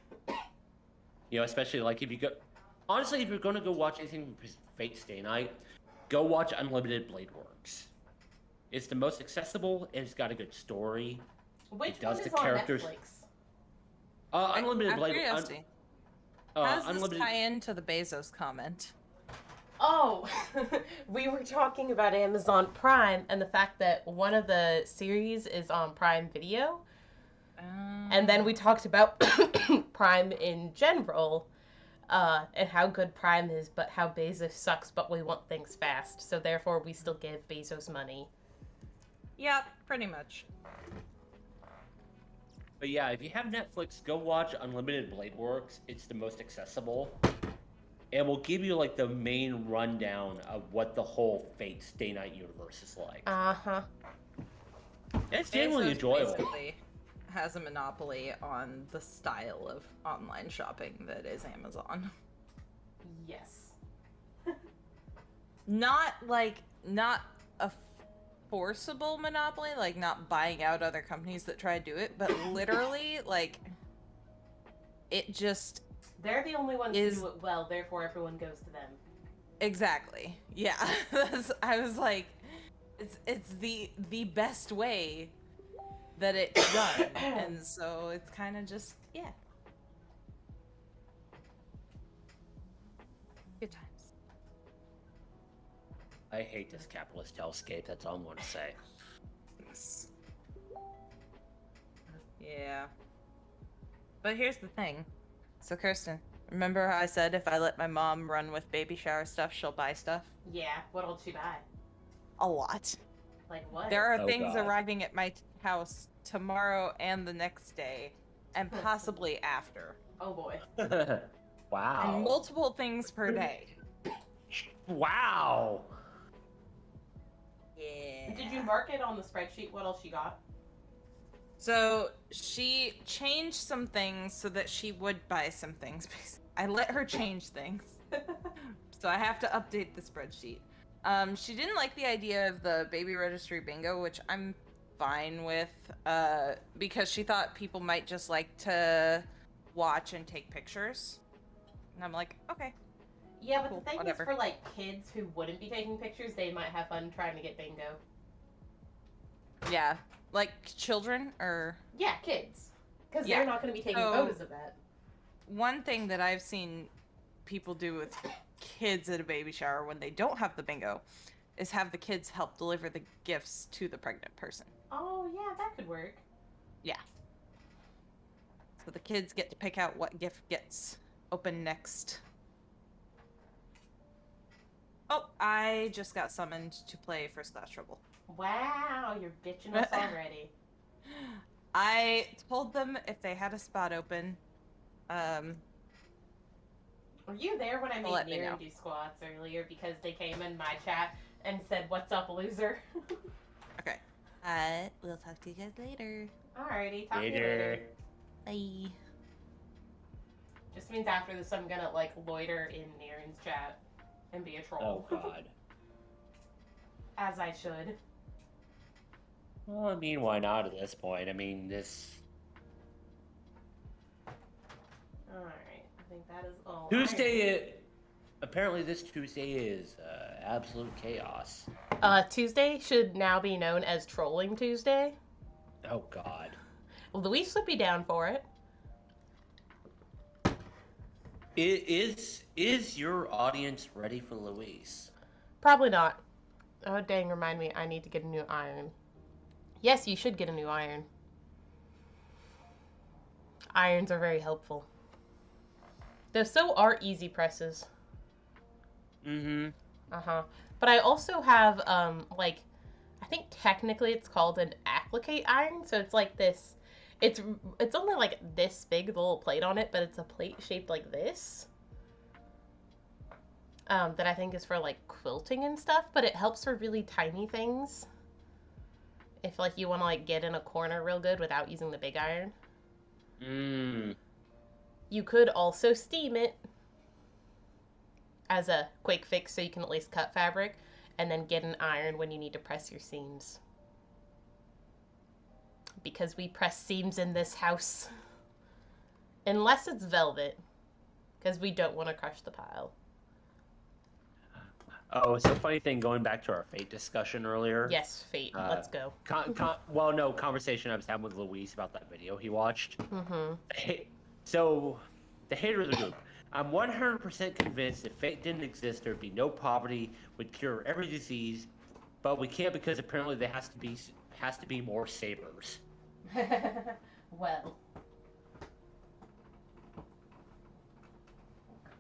You know, especially like if you go... Honestly, if you're going to go watch anything from Fate Stay Night, go watch Unlimited Blade Works. It's the most accessible, and it's got a good story. Which It does one is the characters- on Netflix? Unlimited Blade Works. Curiosity. How does Unlimited... this tie into the Bezos comment? Oh, we were talking about Amazon Prime and the fact that one of the series is on Prime Video. And then we talked about Prime in general, and how good Prime is, but how Bezos sucks, but we want things fast. So therefore, we still give Bezos money. Yep, pretty much. But yeah, if you have Netflix, go watch Unlimited Blade Works. It's the most accessible. And we'll give you like the main rundown of what the whole Fate Stay Night universe is like. Uh-huh. It's genuinely Bezos enjoyable. basically has a monopoly on the style of online shopping that is Amazon. Yes. Not a forcible monopoly, like not buying out other companies that try to do it, but literally like it just They're the only ones Is- who do it well, therefore everyone goes to them. exactly. Yeah. I was like it's the best way that it's done. And so it's kind of just yeah. Good times. I hate this capitalist hellscape, that's all I'm going to say. Yeah. But here's the thing. So Kirsten, remember how I said if I let my mom run with baby shower stuff, she'll buy stuff? Yeah, what'll she buy? A lot. Like what? There are Oh, things God. arriving at my house tomorrow and the next day, and possibly after. Oh boy. Wow. And multiple things per day. Wow. Yeah. Did you mark it on the spreadsheet what else she got? So she changed some things so that she would buy some things. I let her change things. So I have to update the spreadsheet. She didn't like the idea of the baby registry bingo, which I'm fine with, because she thought people might just like to watch and take pictures. And I'm like, okay. Yeah, but Cool, the thing whatever. is, for like kids who wouldn't be taking pictures, they might have fun trying to get bingo. Yeah. Like children or... Yeah, kids. Because Yeah. they're not going to be taking So- photos of that. One thing that I've seen people do with kids at a baby shower when they don't have the bingo is have the kids help deliver the gifts to the pregnant person. Oh, yeah, that could work. So the kids get to pick out what gift gets opened next. Oh, I just got summoned to play First Class Trouble. Wow, you're ditching us already. I told them if they had a spot open, Were you there when I Let made me Miriam know. do squats earlier because they came in my chat and said, "What's up, loser?" Okay. We'll talk to you guys later. Alrighty, talk to you Later. later. Bye. Just means after this, I'm gonna like loiter in Naren's chat and be a troll. Oh God. As I should. Well, I mean, why not at this point? I mean, this Alright, I think that is all. Tuesday. Apparently, this Tuesday is absolute chaos. Tuesday should now be known as Trolling Tuesday. Oh God. Luis would be down for it. Is your audience ready for Luis? Probably not. Oh, dang, remind me, I need to get a new iron. Yes, you should get a new iron. Irons are very helpful. Though so are easy presses. Mm-hmm. Uh-huh. But I also have, like, I think technically it's called an applique iron. So it's like this, it's only like this big, the little plate on it, but it's a plate shaped like this. That I think is for, like, quilting and stuff, but it helps for really tiny things. If, like, you want to, like, get in a corner real good without using the big iron. Mm. You could also steam it as a quick fix so you can at least cut fabric, and then get an iron when you need to press your seams. Because we press seams in this house. Unless it's velvet, because we don't want to crush the pile. Oh, it's a funny thing going back to our fate discussion earlier. Yes, fate. Let's go. Conversation I was having with Luis about that video he watched. Mm-hmm. So, the hater of the group. I'm 100% convinced if fate didn't exist, there'd be no poverty, would cure every disease, but we can't because apparently there has to be more sabers. Well. Come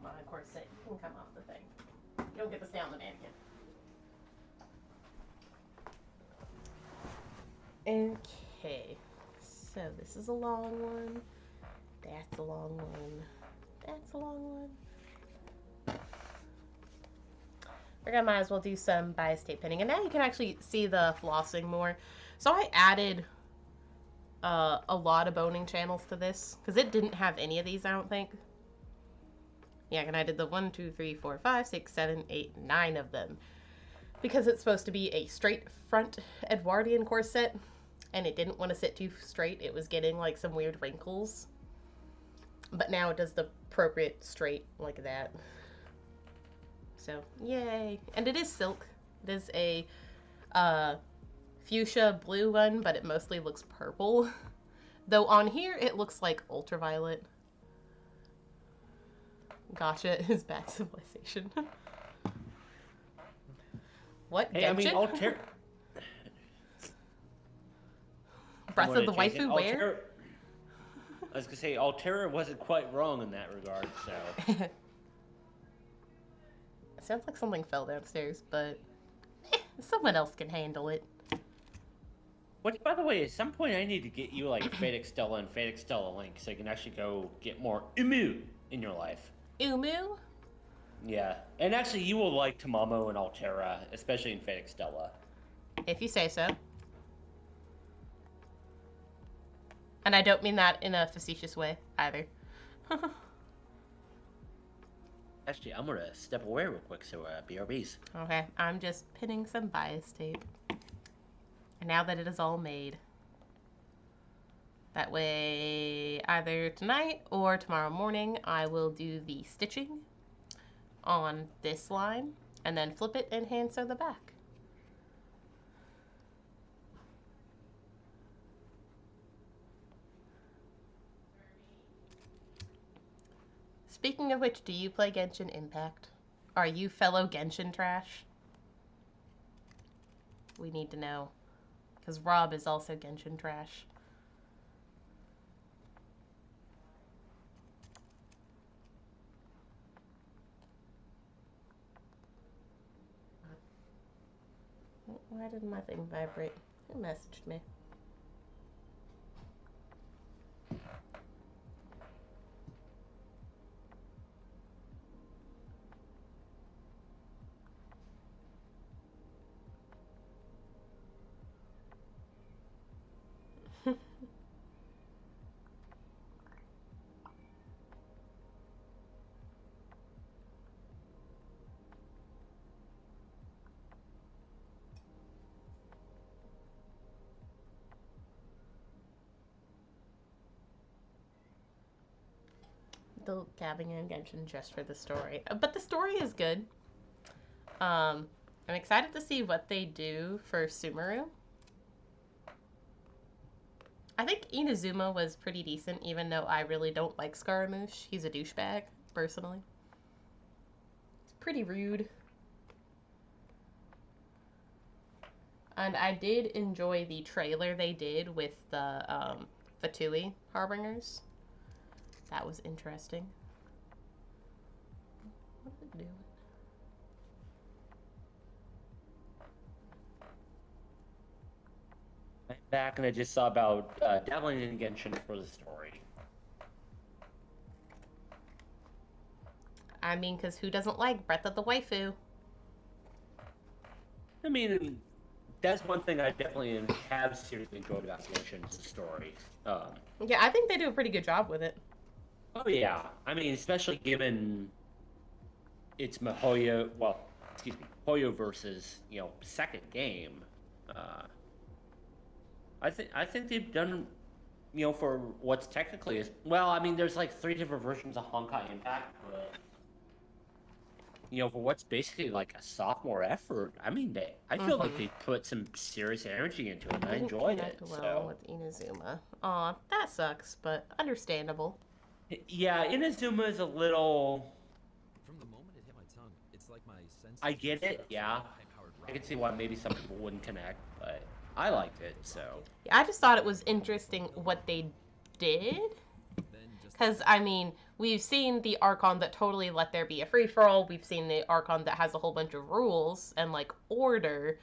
on, corset. You can come off the thing. You don't get to stay on the mannequin. Okay. So this is a long one. That's a long one. That's a long one. I might as well do some bias tape pinning. And now you can actually see the flossing more. So I added a lot of boning channels to this. Because it didn't have any of these, I don't think. Yeah, and I did the 1, 2, 3, 4, 5, 6, 7, 8, 9 of them. Because it's supposed to be a straight front Edwardian corset. And it didn't want to sit too straight. It was getting like some weird wrinkles. But now it does the appropriate straight like that. So, yay. And it is silk. It is a fuchsia blue one, but it mostly looks purple. Though on here it looks like ultraviolet. Gotcha is bad civilization. What? Hey, I mean, Genshin? Altera. Breath of the Waifu where? I was gonna say Altera wasn't quite wrong in that regard, so. It sounds like something fell downstairs, but someone else can handle it. Which, by the way, at some point I need to get you like Fate Stella and Fate Stella Link so you can actually go get more Umu in your life. Umu? Yeah, and actually you will like Tamamo and Altera, especially in Fate Stella. If you say so. And I don't mean that in a facetious way, either. Actually, I'm gonna step away real quick, so BRBs. Okay, I'm just pinning some bias tape. And now that it is all made. That way, either tonight or tomorrow morning, I will do the stitching on this line, and then flip it and hand sew the back. Speaking of which, do you play Genshin Impact? Are you fellow Genshin trash? We need to know. Because Rob is also Genshin trash. Why did my thing vibrate? Who messaged me? The cabbing and Genshin just for the story. But the story is good. I'm excited to see what they do for Sumeru. I think Inazuma was pretty decent, even though I really don't like Scaramouche. He's a douchebag, personally. It's pretty rude. And I did enjoy the trailer they did with the Fatui Harbingers. That was interesting. What is it doing? I'm back and I just saw about dabbling in Genshin for the story. I mean, because who doesn't like Breath of the Waifu? I mean, that's one thing I definitely have seriously enjoyed about Genshin is the story. Yeah, I think they do a pretty good job with it. Oh yeah, I mean, especially given it's Mihoyo, well, excuse me, Hoyo versus, second game. I think they've done, for what's technically is, well, I mean, there's like 3 different versions of Honkai Impact, but for what's basically like a sophomore effort, I mean, I feel like they put some serious energy into it, and I enjoyed it. Well, with Inazuma. Aw, that sucks, but understandable. Yeah, Inazuma is a little. From the moment it hit my tongue, it's like my senses. I get it, yeah. I can see why maybe some people wouldn't connect, but I liked it, so. Yeah, I just thought it was interesting what they did. Because, I mean, we've seen the Archon that totally let there be a free-for-all. We've seen the Archon that has a whole bunch of rules and, like, order.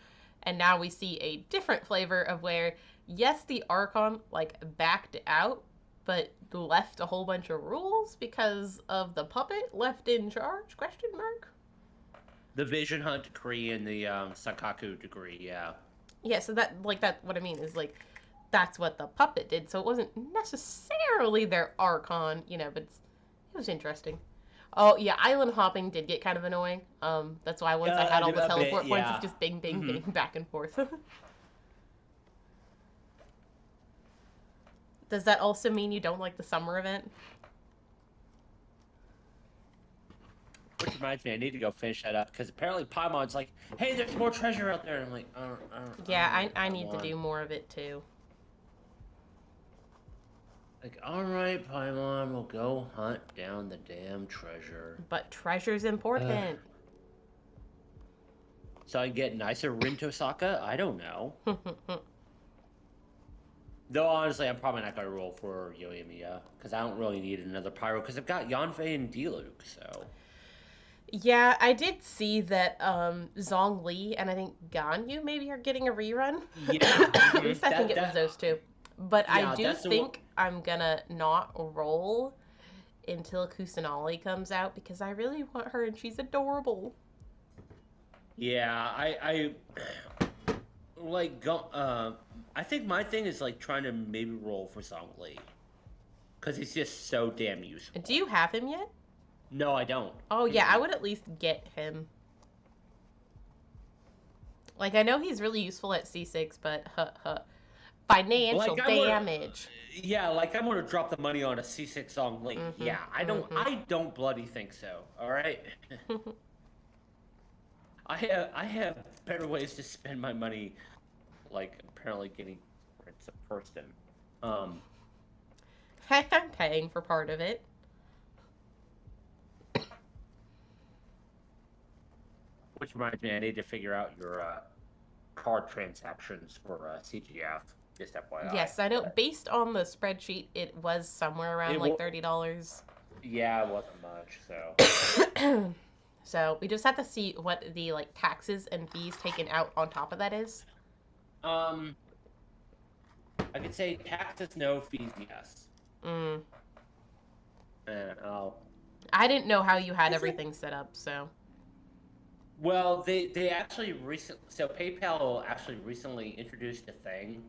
And now we see a different flavor of where, yes, the Archon, like, backed out, but left a whole bunch of rules because of the puppet left in charge? Question mark? The Vision Hunt decree and the Sakaku decree, yeah. Yeah, so that, what I mean is, like, that's what the puppet did. So it wasn't necessarily their Archon, but it was interesting. Oh, yeah, island hopping did get kind of annoying. That's why once I had all the teleport points, it's just bing, bing, bing, back and forth. Does that also mean you don't like the summer event? Which reminds me, I need to go finish that up, because apparently Paimon's like, hey, there's more treasure out there, and I'm like, yeah, I need to do more of it, too. Like, alright, Paimon, we'll go hunt down the damn treasure. But treasure's important. So I can get nicer Rintosaka? I don't know. Though, honestly, I'm probably not going to roll for Yoimiya, because I don't really need another Pyro, because I've got Yanfei and Diluc, so... Yeah, I did see that Zhong Li and I think Ganyu maybe are getting a rerun. Yeah, At least I think it was those two. But I yeah, do that's the one. think I'm gonna not roll until Kusanali comes out because I really want her and she's adorable. Yeah, I like go. I think my thing is like trying to maybe roll for Song Lee because he's just so damn useful. Do you have him yet? No, I don't. Oh yeah, I would at least get him. Like I know he's really useful at C6, but financial Like, damage. Yeah, like I'm gonna drop the money on a C6 Song Lee. Mhm, Yeah, mhm. I don't bloody think so. All right. I have better ways to spend my money, like apparently getting Prince of Person. Um, I'm paying for part of it. which reminds me, I need to figure out your card transactions for CGF. Just FYI. Yes, I know. Based on the spreadsheet, it was somewhere around It like wa- $30. Yeah, it wasn't much. So So we just have to see what the like taxes and fees taken out on top of that is. I could say taxes no, fees yes. Mm. And I didn't know how you had everything set up, so. well, they actually PayPal actually recently introduced a thing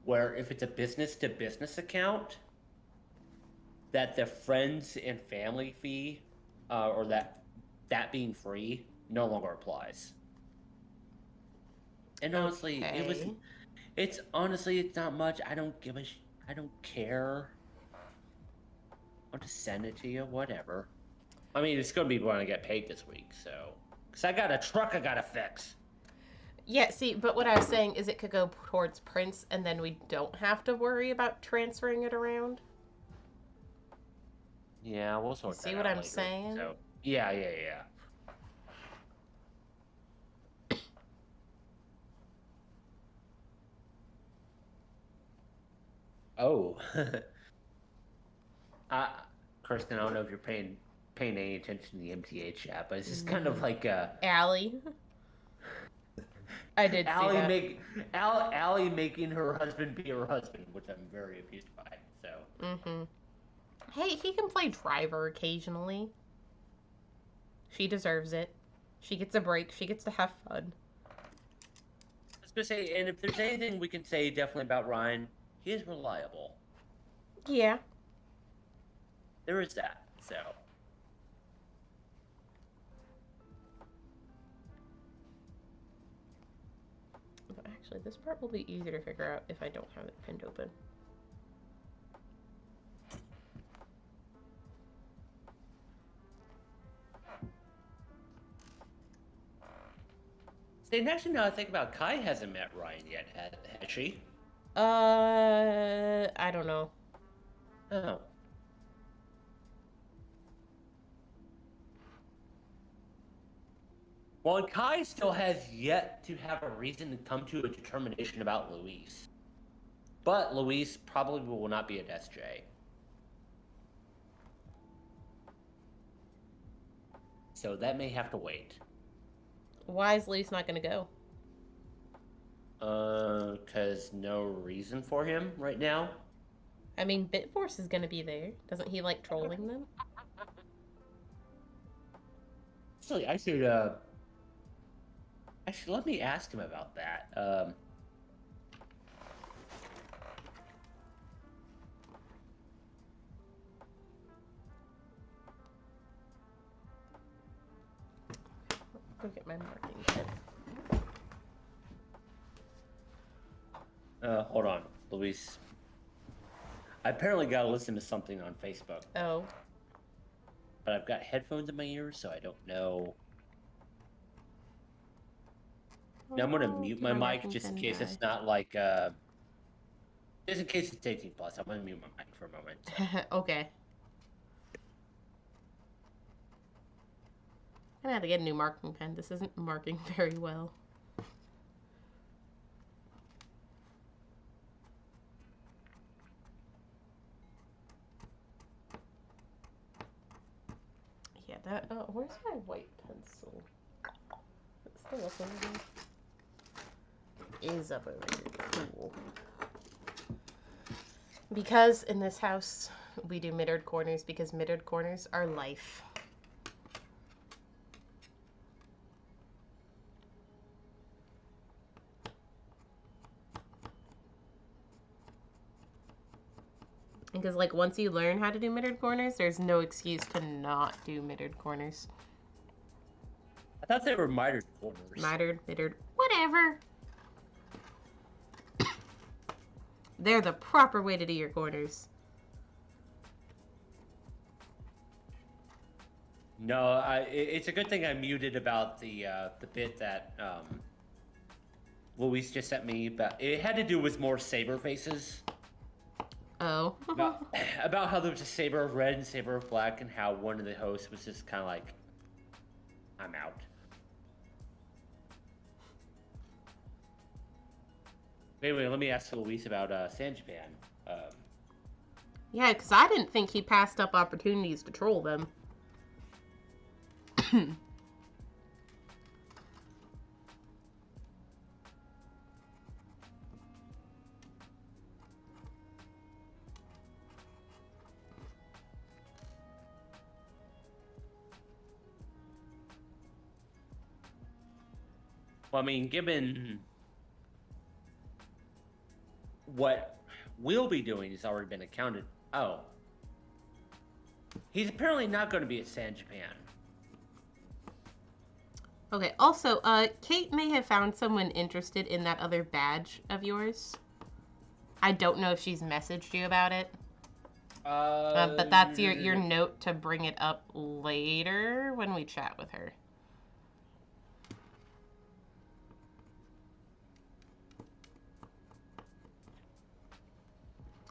where if it's a business to business account, that the friends and family fee, or that being free, no longer applies. And honestly, Okay. it's not much. I don't give I don't care. I'll just send it to you, whatever. I mean, it's gonna be when I get paid this week, so. Cause I got a truck I gotta fix. Yeah, see, but what I was saying is it could go towards Prince, and then we don't have to worry about transferring it around. Yeah, we'll sort that See out what I'm later. saying? So, yeah. Oh. Kirsten, I don't know if you're paying any attention to the MTA chat, but it's just kind of like Allie. I did see that. Allie making her husband be her husband, which I'm very amused by. So. Mm-hmm. Hey, he can play driver occasionally. She deserves it. She gets a break. She gets to have fun. I was gonna say, and if there's anything we can say definitely about Ryan, he is reliable. Yeah. There is that. So. But actually, this part will be easier to figure out if I don't have it pinned open. See, actually, now I think about Kai hasn't met Ryan yet, has she? I don't know. Oh. Well, and Kai still has yet to have a reason to come to a determination about Luis. But Luis probably will not be at SJ. So that may have to wait. Why is Luis not gonna go? Cause no reason for him right now. I mean, Bitforce is gonna be there. Doesn't he like trolling them? Actually, actually, let me ask him about that. Go get my marking pen. Hold on, Luis. I apparently gotta listen to something on Facebook, Oh. but I've got headphones in my ears, so I don't know. Now I'm gonna mute my mic just in case it's not like just in case it's 18 plus. I'm gonna mute my mic for a moment. Okay. I'm gonna have to get a new marking pen. This isn't marking very well. Yeah, that. Where's my white pencil? Is it still up over here? Is up over here. Cool. Because in this house, we do mittered corners because mittered corners are life. Because, like, once you learn how to do mittered corners, there's no excuse to not do mittered corners. I thought they were mitered corners. Mitered, mittered, whatever. They're the proper way to do your corners. No, it's a good thing I muted about the bit that Luis just sent me. But it had to do with more saber faces. Oh. about how there was a saber of red and saber of black, and how one of the hosts was just kind of like, I'm out. Anyway, let me ask Luis about Sanjapan. Yeah, because I didn't think he passed up opportunities to troll them. Well, I mean, given what we'll be doing has already been accounted. Oh. He's apparently not going to be at Sanjapan. Okay, also, Kate may have found someone interested in that other badge of yours. I don't know if she's messaged you about it. But that's your note to bring it up later when we chat with her.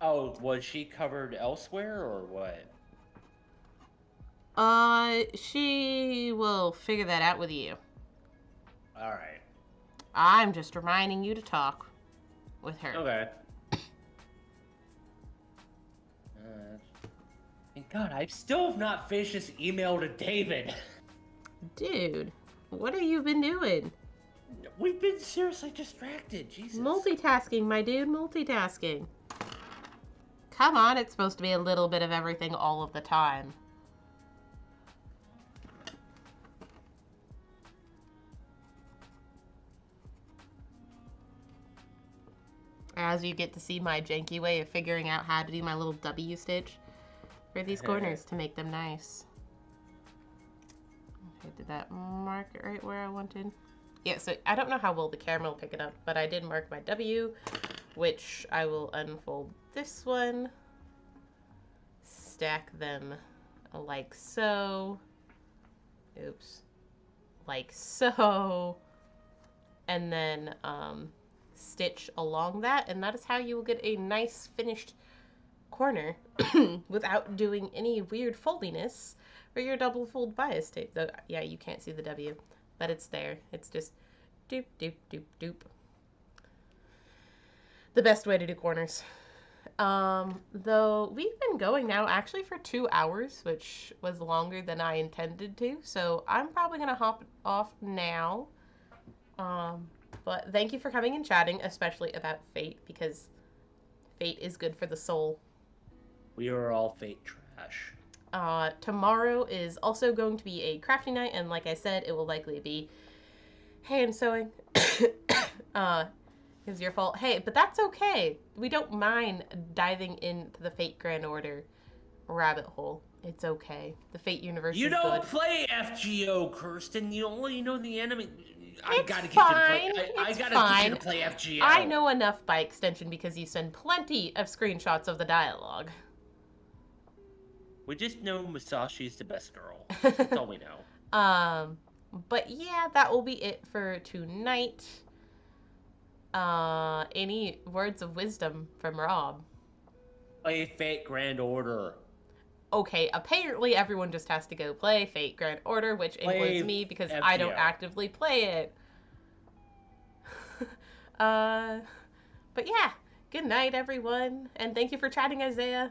Oh, was she covered elsewhere or what? She will figure that out with you. Alright. I'm just reminding you to talk with her. Okay. Thank God, I still have not finished this email to David. Dude, what have you been doing? We've been seriously distracted, Jesus. Multitasking, my dude, multitasking. Come on, it's supposed to be a little bit of everything all of the time. As you get to see my janky way of figuring out how to do my little W stitch for these corners to make them nice. Okay, did that mark it right where I wanted? Yeah, so I don't know how well the camera will pick it up, but I did mark my W, which I will unfold this one, stack them like so, oops, like so, and then stitch along that, and that is how you will get a nice finished corner without doing any weird foldiness for your double fold bias tape. Though, yeah, you can't see the W, but it's there. It's just doop, doop, doop, doop. The best way to do corners. Though we've been going now actually for 2 hours, which was longer than I intended to, so I'm probably gonna hop off now. But thank you for coming and chatting, especially about Fate, because Fate is good for the soul. We are all Fate trash. Tomorrow is also going to be a crafting night, and like I said, it will likely be hand sewing. Is your fault. Hey, but that's okay. We don't mind diving into the Fate Grand Order rabbit hole. It's okay. The Fate universe is good. You don't play FGO, Kirsten. You only know the enemy. I gotta get fine. I gotta get you to play FGO. I know enough by extension because you send plenty of screenshots of the dialogue. We just know Musashi's the best girl. That's all we know. But yeah, that will be it for tonight. Any words of wisdom from Rob? Play Fate Grand Order. Okay, apparently everyone just has to go play Fate Grand Order, which includes me because FGO. I don't actively play it. But yeah, good night everyone, and thank you for chatting, Isaiah.